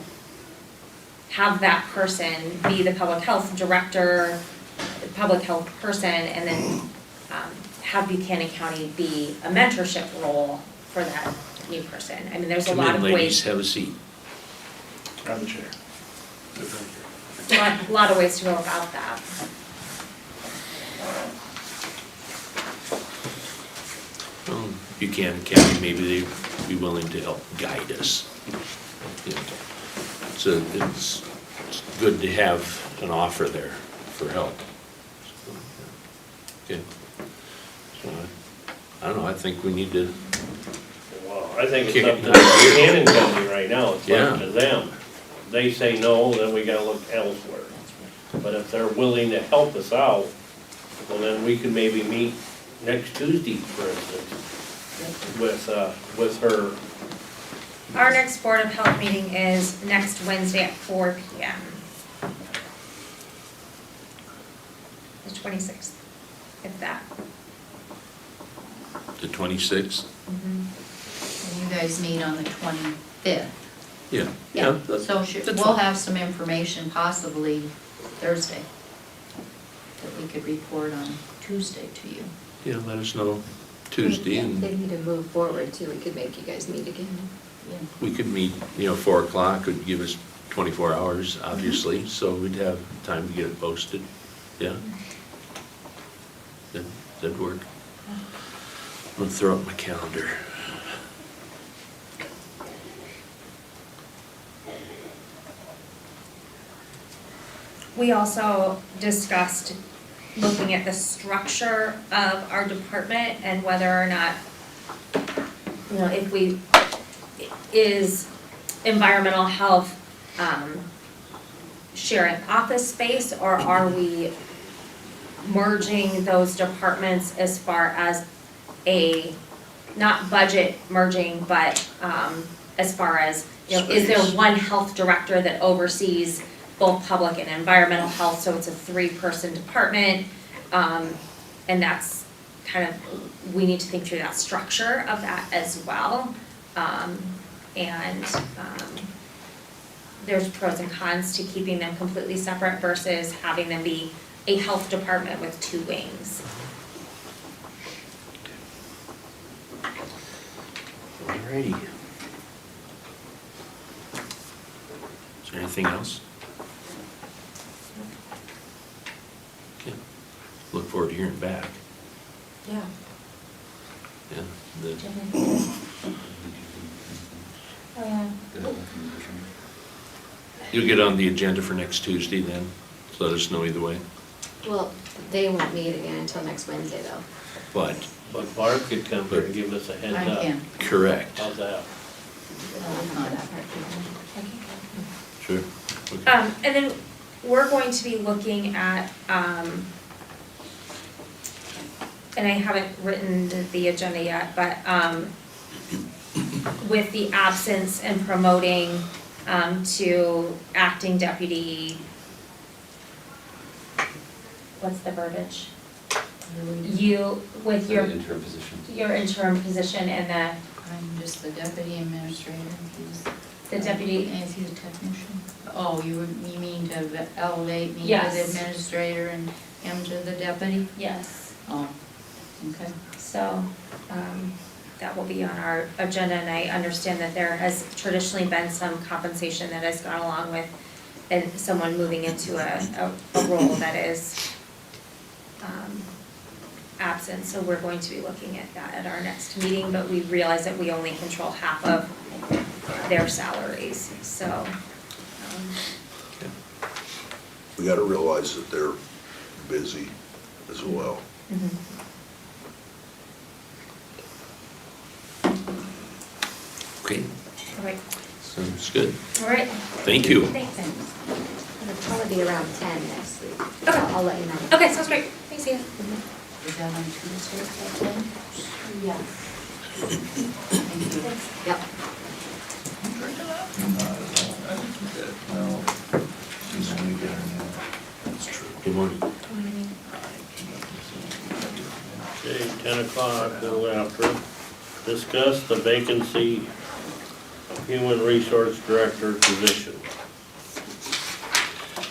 have that person be the public health director, the public health person, and then have Buchanan County be a mentorship role for that new person. I mean, there's a Come lot in, of ladies, ways, have a seat. Have a chair. a lot of ways to go about that. Buchanan County, maybe they'd be willing to help guide us. You know, So it's good to have an offer there for help. Okay. So, I don't know, I think we need to, Well, I think it's Kick up it to into gear. Buchanan County right now, it's Yeah. up to them. They say no, then we gotta look elsewhere. But if they're willing to help us out, well, then we can maybe meet next Tuesday, for instance, with her. Our next Board of Health meeting is next Wednesday at 4 p.m. The 26th, if that. the 26th. and you guys meet on the 25th. Yeah, yeah, that's, So that's we'll fine. have some information possibly Thursday that we could report on Tuesday to you. Yeah, let us know Tuesday, If and they need to move forward too, we could make you guys meet again. Yeah. we could meet, 4 o'clock would give us 24 hours, obviously, so we'd have time to get it posted, yeah. That'd work. I'm gonna throw up my calendar. We also discussed looking at the structure of our department and whether or not, if we, is environmental health, sharing office space, or are we merging those departments as far as not budget merging, but, as far as, is there Space. one health director that oversees both public and environmental health, so it's a 3-person department? And that's kind of, we need to think through that structure of that as well. There's pros and cons to keeping them completely separate versus having them be a health department with 2 wings. Alrighty. Is there anything else? Okay. Look forward to hearing back. Yeah. Yeah, the- Oh, yeah. You'll get on the agenda for next Tuesday then, so let us know either way. Well, they won't meet again until next Wednesday though. But, But Barb could come here and give us a heads I up. can. correct, How's that? sure. Okay. And then we're going to be looking at, and I haven't written the agenda yet, but, with the absence and promoting, to acting deputy, what's the verbiage? You, with your Interim position. interim position and I'm just the deputy administrator, he's. the deputy, Is he a technician? Oh, you mean to elevate me to Yes. the administrator and him to the deputy? yes. Oh, okay. So, that will be on our agenda, and I understand that there has traditionally been some compensation that has gone along with and someone moving into a role that is, absent, so we're going to be looking at that at our next meeting, but we realize that we only control half of their salaries, so, We gotta realize that they're busy as well. Okay, all right, sounds good. all right, Thank you. thanks. It'll probably be around 10 next week. Okay. I'll let you know. Okay, sounds great, thanks, Ian. Is that on Tuesday at 10? Yeah. Thank you. Yep. No, she's only there now. That's true. Good morning. Okay, 10 o'clock, go after. Discuss the vacancy, human resource director position.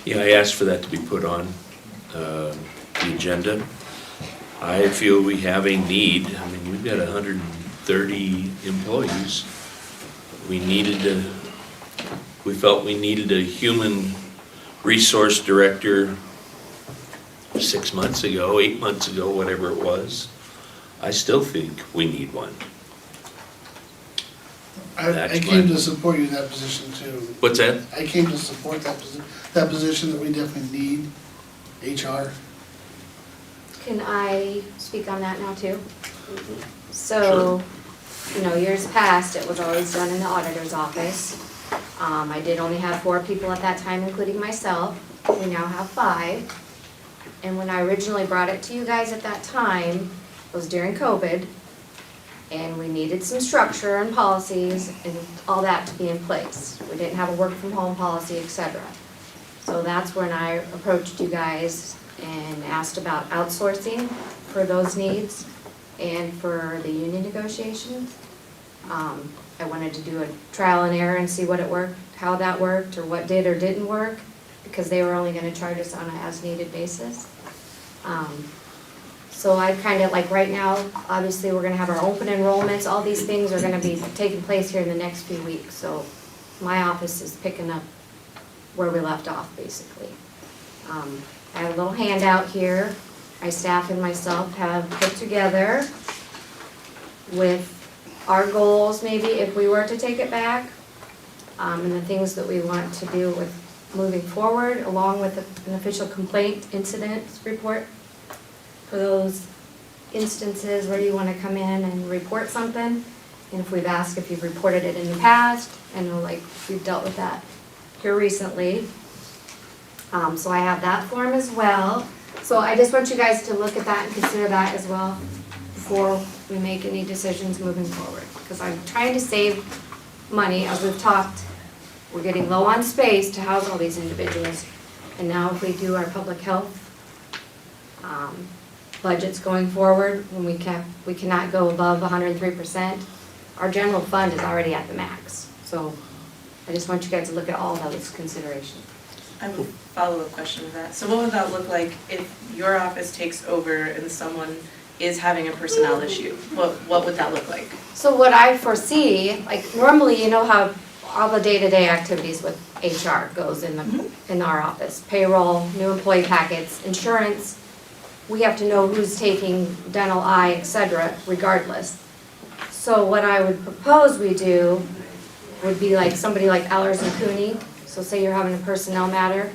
Yeah, I asked for that to be put on the agenda. I feel we have a need, we've got 130 employees. We felt we needed a human resource director 6 months ago, 8 months ago, whatever it was. I still think we need one. I That's came my- to support you in that position too. What's that? I came to support that position that we definitely need, HR. Can I speak on that now too? So, years past, it was always done in the auditor's office. I did only have 4 people at that time, including myself. We now have 5. And when I originally brought it to you guys at that time, it was during COVID. And we needed some structure and policies and all that to be in place. We didn't have a work from home policy, etc. So that's when I approached you guys and asked about outsourcing for those needs and for the union negotiations. I wanted to do a trial and error and see what it worked, how that worked, or what did or didn't work, because they were only gonna charge us on an as-needed basis. So I kind of, like, right now, obviously, we're gonna have our open enrollments, all these things are gonna be taking place here in the next few weeks, so my office is picking up where we left off, basically. I have a little handout here, my staff and myself have put together with our goals, maybe, if we were to take it back, and the things that we want to do with moving forward, along with an official complaint incidents report for those instances where you want to come in and report something. And if we've asked if you've reported it in the past, I know, like, we've dealt with that here recently. So I have that form as well. So I just want you guys to look at that and consider that as well before we make any decisions moving forward. Because I'm trying to save money, as we've talked. We're getting low on space to house all these individuals. And now if we do our public health budgets going forward, when we cannot go above 103%, our general fund is already at the max. So I just want you guys to look at all those considerations. I have a follow-up question to that. So what would that look like if your office takes over and someone is having a personnel issue? What would that look like? So what I foresee, like, normally, you know how all the day-to-day activities with HR goes in our office. Payroll, new employee packets, insurance. We have to know who's taking dental, eye, et cetera, regardless. So what I would propose we do would be like somebody like Ellers and Cooney. So say you're having a personnel matter.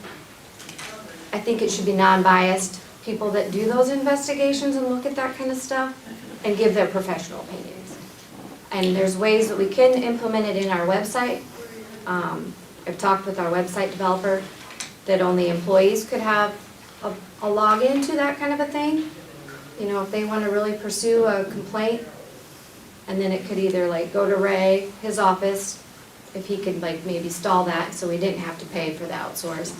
I think it should be non-biased, people that do those investigations and look at that kind of stuff and give their professional opinions. And there's ways that we can implement it in our website. I've talked with our website developer that only employees could have a login to that kind of a thing. You know, if they want to really pursue a complaint, and then it could either like go to Ray, his office, if he could like maybe stall that so we didn't have to pay for the outsource.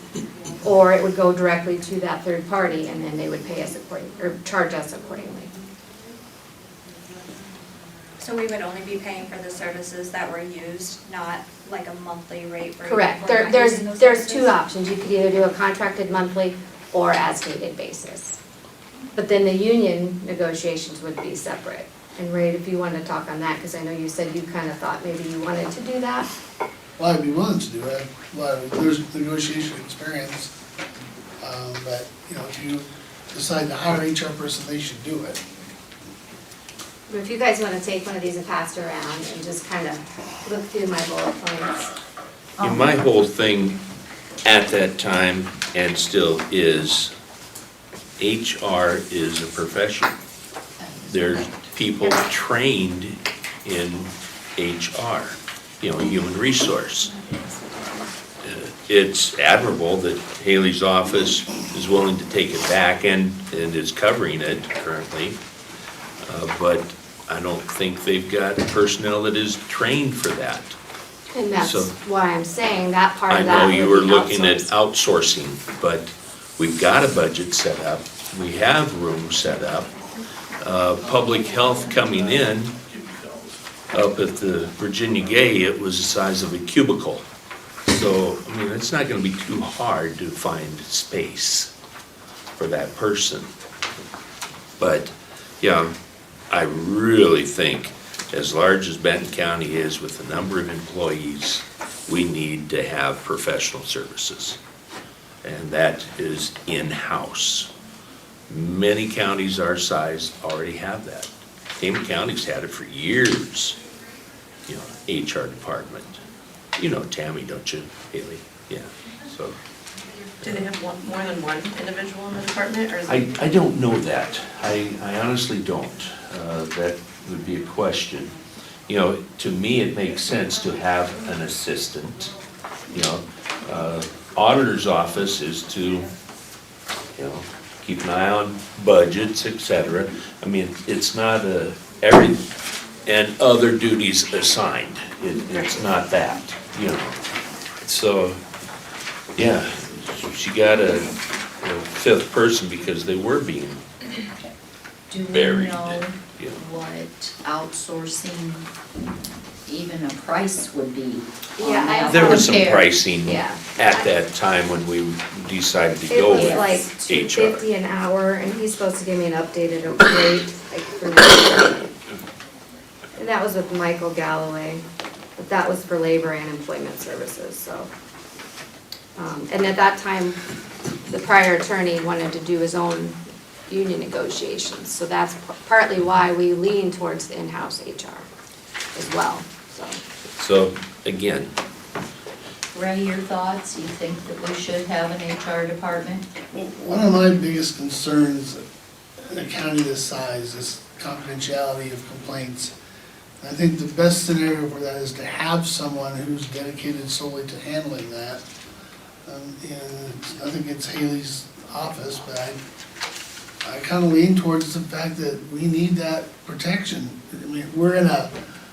Or it would go directly to that third party and then they would pay us or charge us accordingly. So we would only be paying for the services that were used, not like a monthly rate for. Correct. for not using those There's services? two options. You could either do a contracted monthly or as needed basis. But then the union negotiations would be separate. And Ray, if you want to talk on that, because I know you said you kind of thought maybe you wanted to do that. Well, I'd be willing to do it, well, there's negotiation experience, but, you know, if you decide to hire an HR person, they should do it. But if you guys want to take one of these and pass it around and just kind of look through my bullet points. My whole thing at that time, and still is, HR is a profession. There's people trained in HR, you know, human resource. It's admirable that Haley's office is willing to take it back and is covering it currently. But I don't think they've got personnel that is trained for that. And that's So- why I'm saying that part I of that know would you were be looking at outsourced. outsourcing, but we've got a budget set up, we have room set up. Public health coming in, up at the Virginia Gay, it was the size of a cubicle. So, I mean, it's not gonna be too hard to find space for that person. But, yeah, I really think, as large as Benton County is with the number of employees, we need to have professional services. And that is in-house. Many counties our size already have that. Tama County's had it for years, you know, HR department. You know Tammy, don't you, Haley? Yeah, so. Do they have more than one individual in the department, or is it? I don't know that. I honestly don't. That would be a question. You know, to me, it makes sense to have an assistant. You know, auditor's office is to, you know, keep an eye on budgets, et cetera. I mean, it's not and other duties assigned. It's not that, you know. So, yeah, she got a fifth person because they were being Do we buried. know you know. what outsourcing even a price would be on Yeah, that. There was some compared. pricing Yeah. at that time when we decided to It go was with like HR. $250 an hour, and he's supposed to give me an updated rate, like for, and that was with Michael Galloway, but that was for labor and employment services, so. And at that time, the prior attorney wanted to do his own union negotiations, so that's partly why we lean towards the in-house HR as well, so. So, again, Ray, your thoughts? You think that we should have an HR department? Well, one of my biggest concerns in a county this size is confidentiality of complaints. I think the best scenario for that is to have someone who's dedicated solely to handling that. And I think it's Haley's office, but I kind of lean towards the fact that we need that protection. I mean, we're in a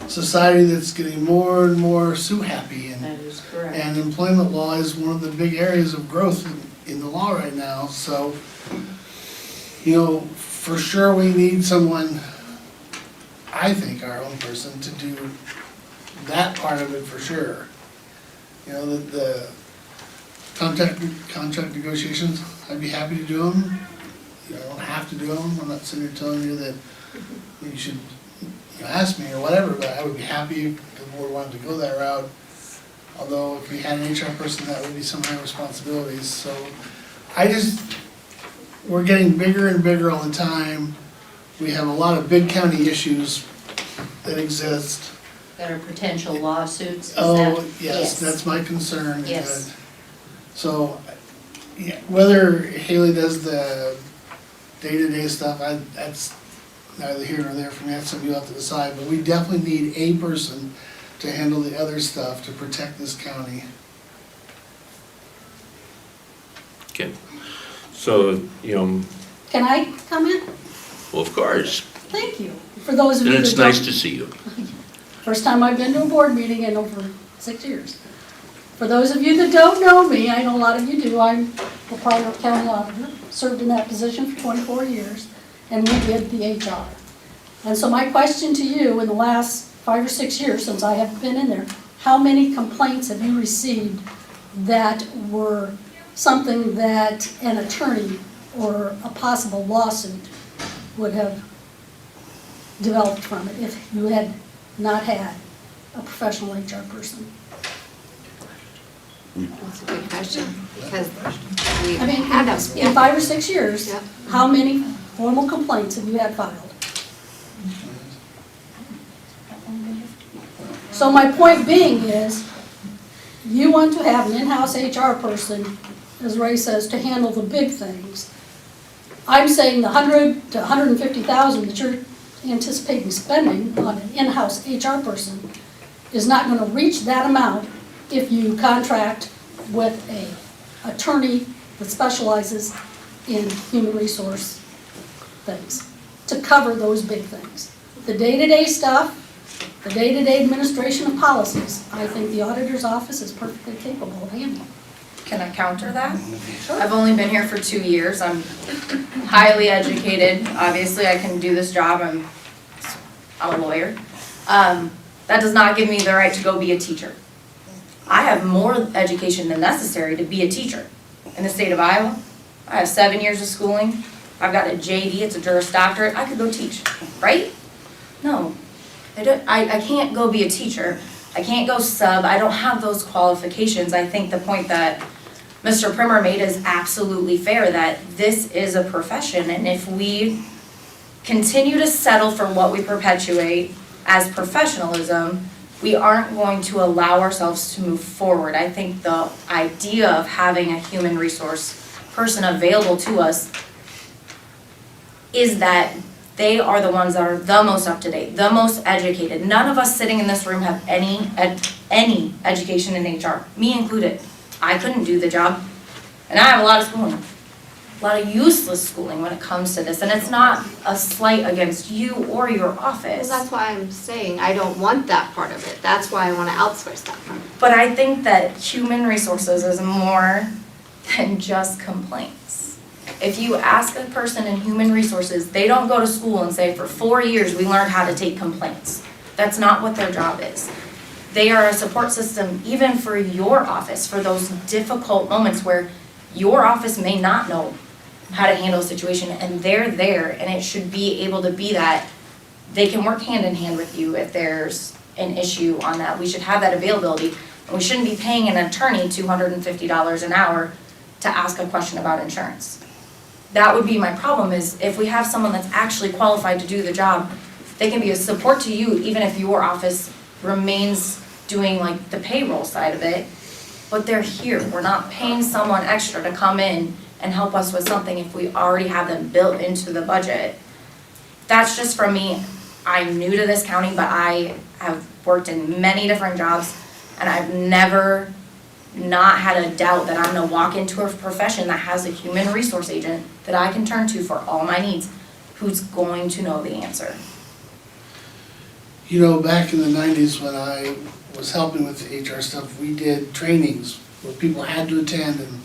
society that's getting more and more sue-happy, and That is correct. and employment law is one of the big areas of growth in the law right now, so, you know, for sure we need someone, I think our own person, to do that part of it for sure. You know, the contract negotiations, I'd be happy to do them. You know, I don't have to do them, I'm not sitting here telling you that you should, you know, ask me or whatever, but I would be happy if the board wanted to go that route. Although if we had an HR person, that would be some of my responsibilities, so we're getting bigger and bigger all the time. We have a lot of big county issues that exist. That are potential lawsuits, is Oh, that? yes, that's my concern. Yes. So, yeah, whether Haley does the day-to-day stuff, that's neither here nor there for me, that's something you'll have to decide, but we definitely need a person to handle the other stuff to protect this county. okay. So, you know, Can I comment? well, of course, Thank you. For those of and you that it's don't. nice to see you. First time I've been to a board meeting in over 6 years. For those of you that don't know me, I know a lot of you do, I'm a prior county auditor, served in that position for 24 years, and we did the HR. And so my question to you, in the last 5 or 6 years since I have been in there, how many complaints have you received that were something that an attorney or a possible lawsuit would have developed from it if you had not had a professional HR person? That's a good question, because we I mean, had them, in yeah. 5 or 6 years, Yeah. how many formal complaints have you had filed? So my point being is, you want to have an in-house HR person, as Ray says, to handle the big things. I'm saying the 100 to 150,000 that you're anticipating spending on an in-house HR person is not gonna reach that amount if you contract with a attorney that specializes in human resource things, to cover those big things. The day-to-day stuff, the day-to-day administration of policies, I think the auditor's office is perfectly capable of handling. Can I counter that? I've only been here for 2 years, I'm highly educated, obviously I can do this job, I'm a lawyer. That does not give me the right to go be a teacher. I have more education than necessary to be a teacher. In the state of Iowa, I have 7 years of schooling, I've got a JD, it's a Juris Doctorate, I could go teach, right? No, I can't go be a teacher, I can't go sub, I don't have those qualifications. I think the point that Mr. Primer made is absolutely fair, that this is a profession, and if we continue to settle for what we perpetuate as professionalism, we aren't going to allow ourselves to move forward. I think the idea of having a human resource person available to us is that they are the ones that are the most up to date, the most educated. None of us sitting in this room have any education in HR, me included. I couldn't do the job, and I have a lot of schooling, a lot of useless schooling when it comes to this, and it's not a slight against you or your Well, office. that's why I'm saying I don't want that part of it, that's why I wanna outsource that part. But I think that human resources is more than just complaints. If you ask a person in human resources, they don't go to school and say, for 4 years, we learned how to take complaints. That's not what their job is. They are a support system even for your office, for those difficult moments where your office may not know how to handle a situation, and they're there, and it should be able to be that they can work hand in hand with you if there's an issue on that. We should have that availability, and we shouldn't be paying an attorney $250 an hour to ask a question about insurance. That would be my problem, is if we have someone that's actually qualified to do the job, they can be a support to you even if your office remains doing like the payroll side of it, but they're here. We're not paying someone extra to come in and help us with something if we already have them built into the budget. That's just from me. I'm new to this county, but I have worked in many different jobs, and I've never not had a doubt that I'm gonna walk into a profession that has a human resource agent that I can turn to for all my needs, who's going to know the answer. You know, back in the 90s when I was helping with the HR stuff, we did trainings where people had to attend, and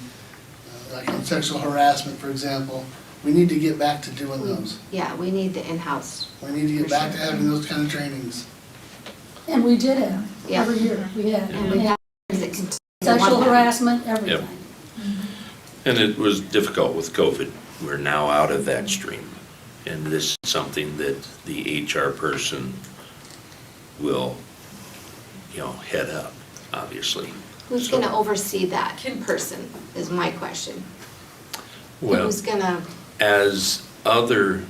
like on sexual harassment, for example. We need to get back to doing those. Yeah, we need the in-house. We need to get back to having those kind of trainings. And we did have, Yeah. every year, we had. And we have that continue. Sexual harassment, everything. And it was difficult with COVID. We're now out of that stream. And this is something that the HR person will, head up, obviously. Who's gonna oversee that person, is my question. Well, Who's gonna, as other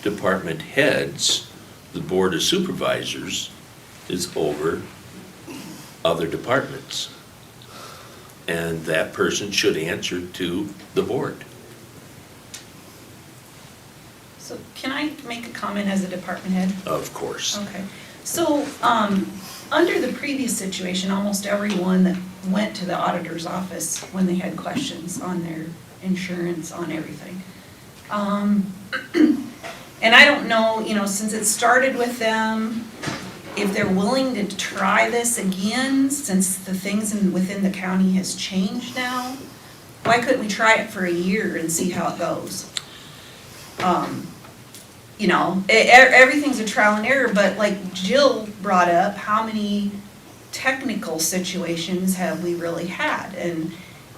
department heads, the Board of Supervisors is over other departments. And that person should answer to the board. So can I make a comment as a department head? Of course. Okay. So, under the previous situation, almost everyone that went to the auditor's office when they had questions on their insurance, on everything. And I don't know, since it started with them, if they're willing to try this again, since the things within the county has changed now, why couldn't we try it for a year and see how it goes? Everything's a trial and error, but like Jill brought up, how many technical situations have we really had?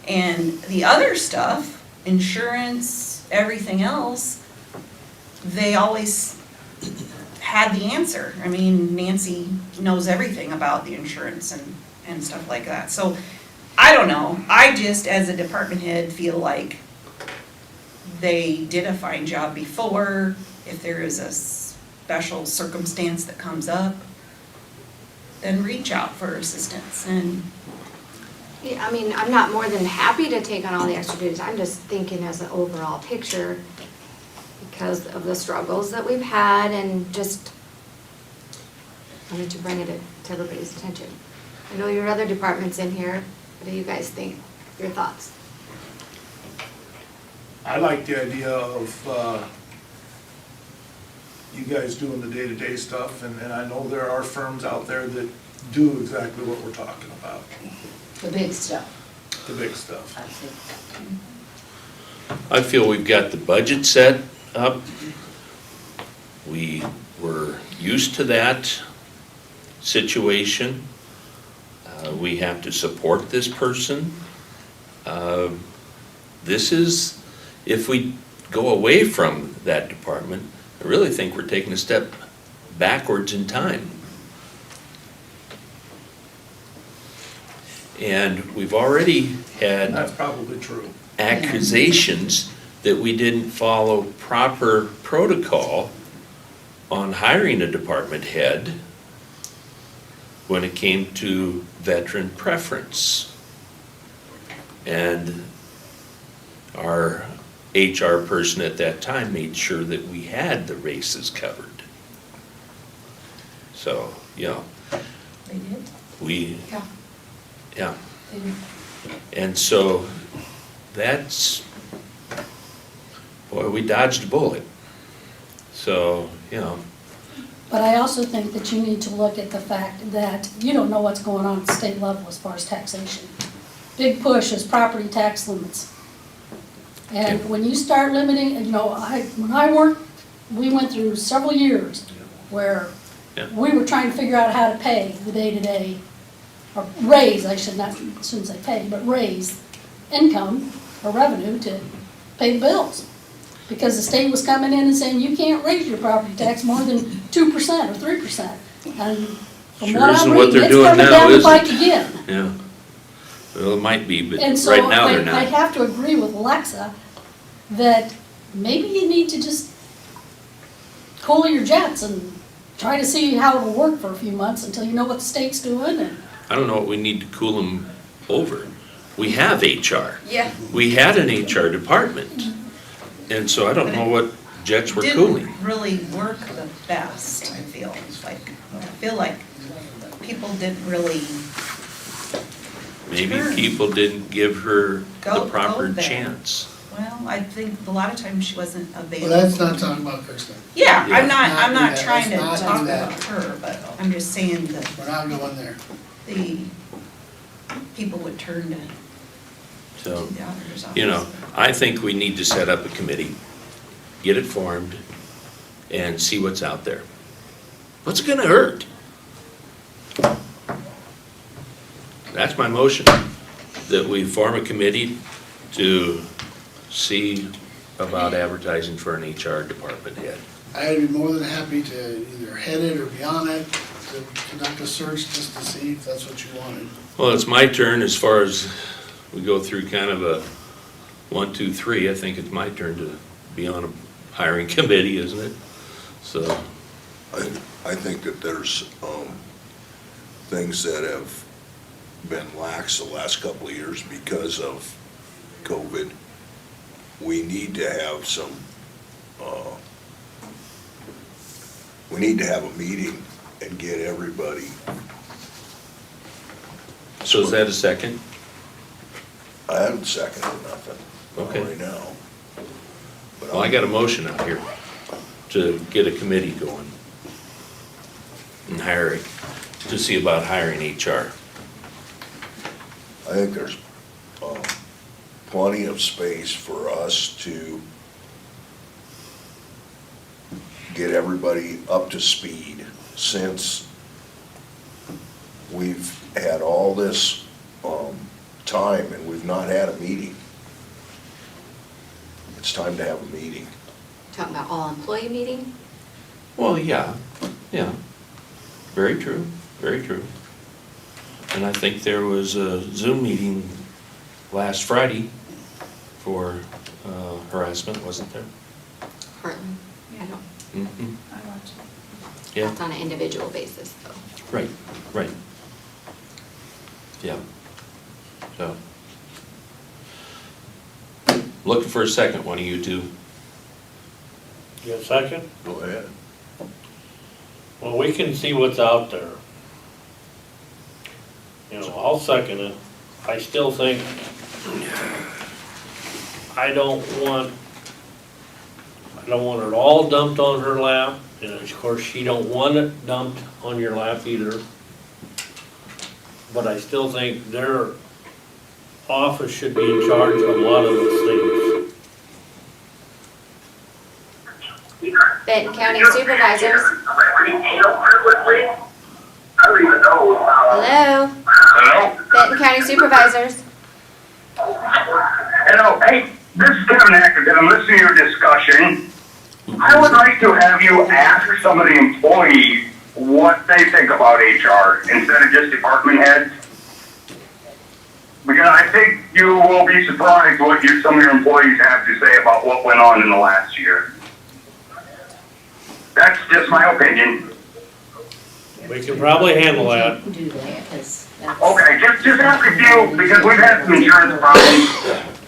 And the other stuff, insurance, everything else, they always had the answer. I mean, Nancy knows everything about the insurance and stuff like that. So, I don't know. I just, as a department head, feel like they did a fine job before. If there is a special circumstance that comes up, then reach out for assistance. And yeah, I mean, I'm not more than happy to take on all the extra duties. I'm just thinking as an overall picture because of the struggles that we've had, and just wanted to bring it to everybody's attention. I know your other departments in here. What do you guys think? Your thoughts? I like the idea of you guys doing the day-to-day stuff, and I know there are firms out there that do exactly what we're talking about, The big stuff. the big stuff. I feel we've got the budget set up. We were used to that situation. We have to support this person. This is, if we go away from that department, I really think we're taking a step backwards in time. And we've already had That's probably true. accusations that we didn't follow proper protocol on hiring a department head when it came to veteran preference. And our HR person at that time made sure that we had the races covered. So, they did? Yeah. And so that's, boy, we dodged a bullet. So, But I also think that you need to look at the fact that you don't know what's going on at the state level as far as taxation. Big push is property tax limits. And when you start limiting, when I worked, we went through several years where Yeah. we were trying to figure out how to pay the day-to-day, or raise, shouldn't say pay, but raise income or revenue to pay the bills. Because the state was coming in and saying, you can't raise your property tax more than 2% or 3%. And from Sure what isn't I'm what reading, they're it's doing coming now, down the is it? pike again. Yeah. Well, it might be, but And so right now they're I not. have to agree with Alexa that maybe you need to just cool your jets and try to see how it'll work for a few months until you know what the state's doing. And I don't know what we need to cool them over. We have HR. Yeah. We had an HR department. And so I don't know what jets were cooling. Didn't really work the best, I feel like people didn't really Maybe Sure. people didn't give her the Go proper there. chance. Well, I think a lot of times she wasn't Well, available. that's not talking about Kristen. Yeah, Yeah. I'm not Not do that. trying to Let's not talk do that. about her, but I'm just saying that We're not going there. the people would turn to So, the auditor's office. you know, I think we need to set up a committee, get it formed, and see what's out there. What's it gonna hurt? That's my motion, that we form a committee to see about advertising for an HR department head. I'd be more than happy to either head it or be on it, to conduct a search just to see if that's what you wanted. Well, it's my turn as far as we go through kind of a 1, 2, 3. I think it's my turn to be on a hiring committee, isn't it? So, I think that there's, things that have been lax the last couple of years because of COVID. We need to have some, we need to have a meeting and get everybody. so is that a second? I haven't seconded nothing Okay. right now. But Well, I got a motion out here to get a committee going and hiring, to see about hiring HR. I think there's plenty of space for us to get everybody up to speed since we've had all this time and we've not had a meeting. It's time to have a meeting. Talking about all employee meeting? Well, yeah, very true, very true. And I think there was a Zoom meeting last Friday for harassment, wasn't there? Heartland? I don't, Mm-hmm. Yeah, that's on an individual basis though. right, right. Yeah, so. Looking for a second, one of you two. You got a second? Go ahead. Well, we can see what's out there. You know, I'll second it. I still think, I don't want it all dumped on her lap, and of course, she don't want it dumped on your lap either. But I still think their office should be in charge of a lot of those things. Benton County Supervisors. Hello? Hello? Benton County Supervisors. Hello, hey, this is Kevin Ackerman, I'm listening to your discussion. I would like to have you ask some of the employees what they think about HR instead of just department heads. Because I think you will be surprised what some of your employees have to say about what went on in the last year. That's just my opinion. We can probably handle that. Do that, 'cause that's. Okay, just ask a few, because we've had some insurance problems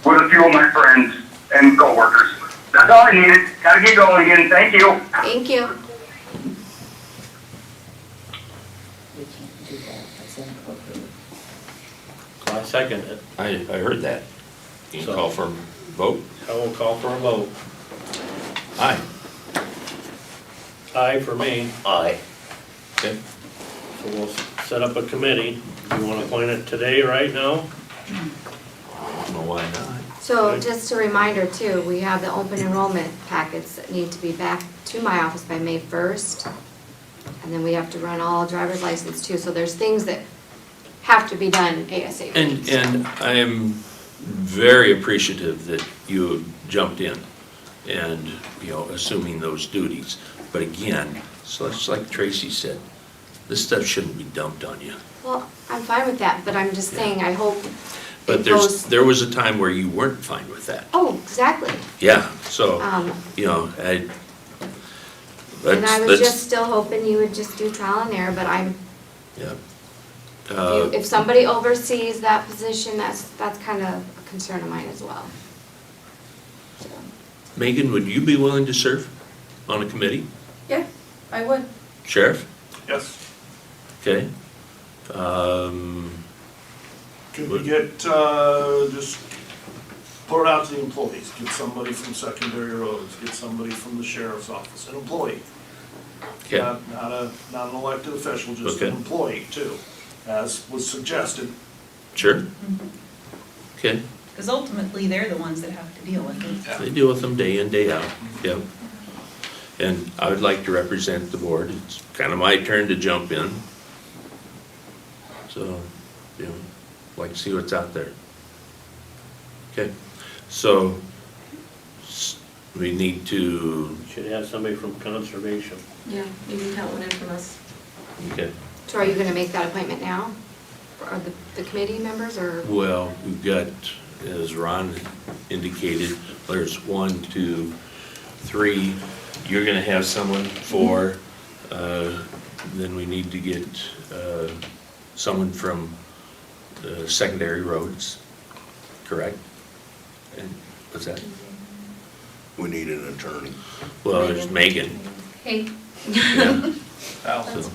with a few of my friends and coworkers. That's all I needed. Gotta get going again. Thank you. Thank you. We can't do that, that's inappropriate. I second it. I heard that. You can So- call for a vote? I will call for a vote. Aye. Aye for me. Aye. Okay. So we'll set up a committee. You want to appoint it today, right now? I don't know why not. So just a reminder too, we have the open enrollment packets that need to be back to my office by May 1st. And then we have to run all driver's license too, so there's things that have to be done ASAP. And I am very appreciative that you jumped in and, you know, assuming those duties. But again, so it's like Tracy said, this stuff shouldn't be dumped on you. Well, I'm fine with that, but I'm just saying, I hope But it goes. there was a time where you weren't fine with that. Oh, exactly. Yeah, so, Um, you know, And I was just still hoping you would just do trial and error, but I'm, yeah. if somebody oversees that position, that's kind of a concern of mine as well. So, Megan, would you be willing to serve on a committee? Yeah, I would. Sheriff? Yes. Okay. Could we get, just put it out to the employees, get somebody from secondary roads, get somebody from the sheriff's office, an employee. Okay. Not an elected official, just an Okay. employee too, as was suggested. Sure. Okay. Because ultimately, they're the ones that have to deal with it. They deal with them day in, day out. Yep. And I would like to represent the board. It's kind of my turn to jump in. So, you know, like to see what's out there. Okay. So we need to, Should have somebody from conservation. Yeah, you can count one in from us. okay. So are you gonna make that appointment now? Or the committee members, or? Well, we've got, as Ron indicated, there's 1, 2, 3. You're gonna have someone, 4. Then we need to get someone from secondary roads, correct? And what's that? We need an attorney. Well, there's Megan. Hey. Yeah. Al. So,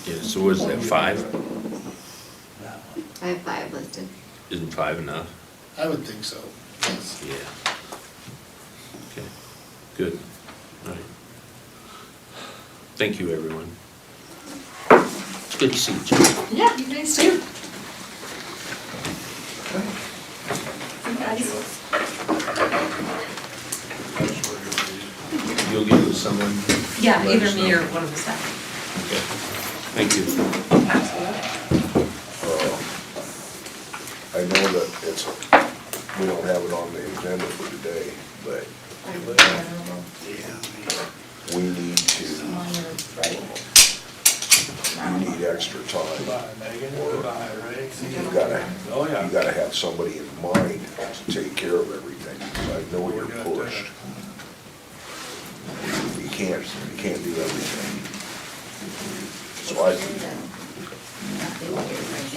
yeah, so what is that, 5? I have 5 listed. Isn't 5 enough? I would think so, yes. Yeah. Okay, good. All right. Thank you, everyone. It's good to see you, Jeff. Yeah, you guys too. You'll get with someone? Yeah, Let either us me know. or one of the staff. Okay, thank you. I know that we don't have it on the agenda for today, but we need to, you need extra time. Goodbye, Megan. Goodbye, Ray. You gotta have somebody in mind to take care of everything. I know you're pushed. You can't do everything. So I think,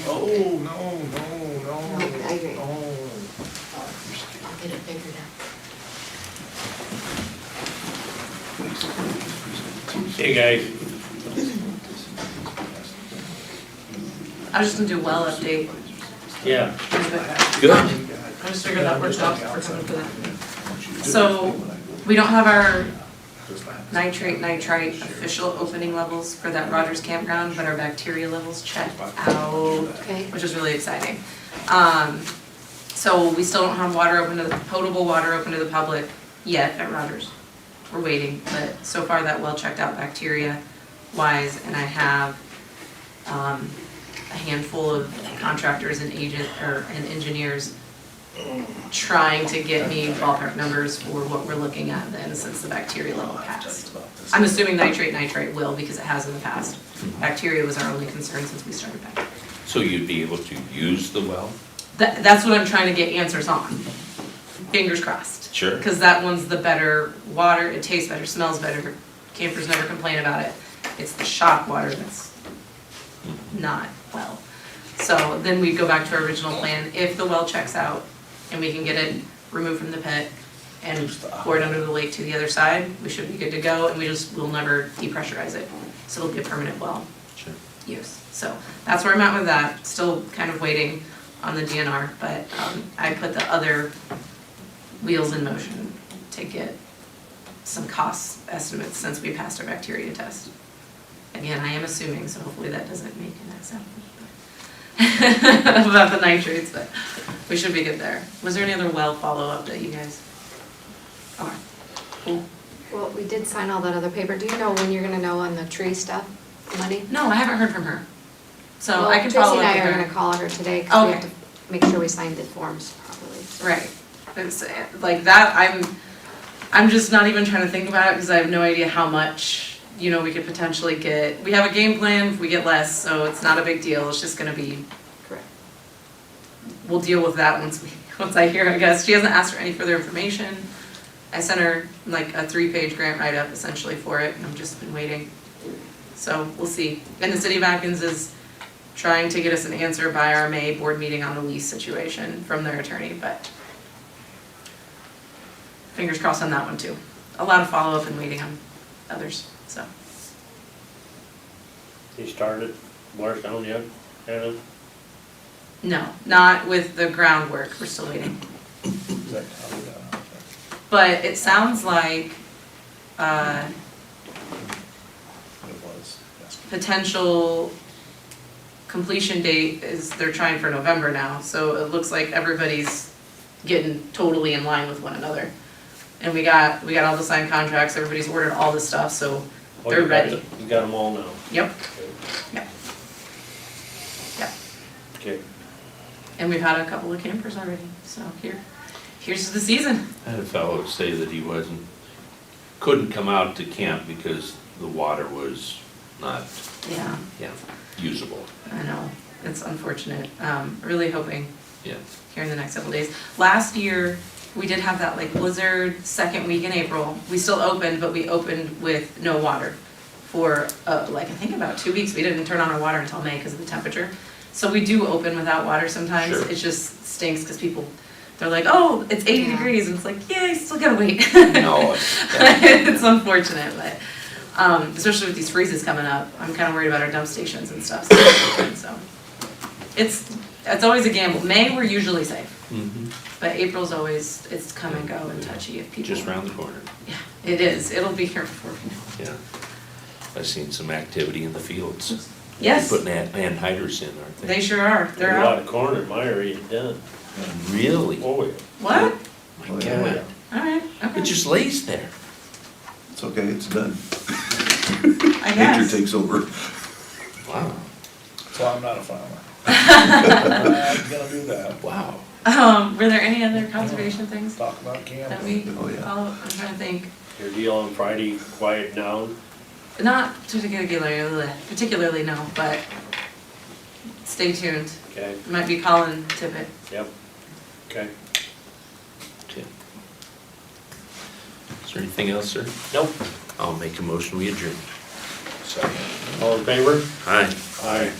Oh, no. I agree. No. I'll get it figured out. Hey, guys. I was just gonna do a well update. Yeah. Good. I just figured that worked out for something for that. So, we don't have our nitrite official opening levels for that Rogers campground, but our bacteria levels checked out, Okay. which is really exciting. So we still don't have potable water open to the public yet at Rogers. We're waiting, but so far that well checked out bacteria wise, and I have, a handful of contractors and engineers trying to get me ballpark numbers for what we're looking at then, since the bacteria level passed. I'm assuming nitrite will, because it has in the past. Bacteria was our only concern since we started back. So you'd be able to use the well? That's what I'm trying to get answers on. Fingers crossed. Sure. Because that one's the better water, it tastes better, smells better, campers never complain about it. It's the shop water that's not well. So then we go back to our original plan, if the well checks out and we can get it removed from the pit and pour it under the lake to the other side, we should be good to go, and we'll never depressurize it. So it'll be a permanent well Sure. use. So that's where I'm at with that, still kind of waiting on the DNR, but I put the other wheels in motion to get some cost estimates since we passed our bacteria test. Again, I am assuming, so hopefully that doesn't make an example about the nitrates, but we should be good there. Was there any other well follow-up that you guys? Okay, cool. Well, we did sign all that other paper. Do you know when you're gonna know on the tree stuff, money? No, I haven't heard from her. So Well, I can follow up with Tracy and I are her. gonna call her today, cause we have Okay. to make sure we signed the forms properly. Right. It's like that, I'm just not even trying to think about it because I have no idea how much, you know, we could potentially get. We have a game plan, if we get less, so it's not a big deal, it's just gonna be. Correct. We'll deal with that once I hear, I guess. She hasn't asked for any further information. I sent her like a 3-page grant write-up essentially for it, and I've just been waiting. So we'll see. And the city of Athens is trying to get us an answer by our May board meeting on the lease situation from their attorney, but fingers crossed on that one too. A lot of follow-up and waiting on others, so. You started work on yet, Hannah? No, not with the groundwork, we're still waiting. But it sounds like, potential completion date is, they're trying for November now, so it looks like everybody's getting totally in line with one another. And we got all the signed contracts, everybody's ordered all the stuff, so Oh, they're you got ready. the- You got them all now? Yep. Yep. Yep. Okay. And we've had a couple of campers already, so here's the season. I had a fellow say that he couldn't come out to camp because the water was not, Yeah, usable. I know, it's unfortunate. Really hoping Yeah. here in the next couple days. Last year, we did have that like blizzard second week in April. We still opened, but we opened with no water for like I think about 2 weeks. We didn't turn on our water until May because of the temperature. So we do open without water sometimes. Sure. It just stinks because they're like, oh, it's 80 Yeah. degrees, and it's like, yeah, you still gotta wait. No, It's unfortunate, but especially with these freezes coming up, I'm kind of worried about our dump stations and stuff. So it's always a gamble. May we're usually safe. Mhm. But April's always, it's come and go and touchy if people. Just round the corner. Yeah, it is. It'll be here before we know. Yeah. I've seen some activity in the fields. Yes. Putting anhydrous in, aren't they? They sure are. They're A lot out. of corn in my area done. Really? Oh, yeah. What? My Oh, God. yeah. All right, It okay. just lays there. It's okay, it's done. I Nature guess. takes over. Wow. So I'm not a farmer. I'm gonna do that. Wow. Were there any other conservation things Talk about that camping. we Oh, yeah. follow? I'm trying to think. Your deal on Friday quiet down? Not particularly no, but stay tuned. Okay, Might be Colin Tippett. yep, okay. Okay. Is there anything else, sir? Nope. I'll make a motion, we adjourn. All in favor? Aye. Aye.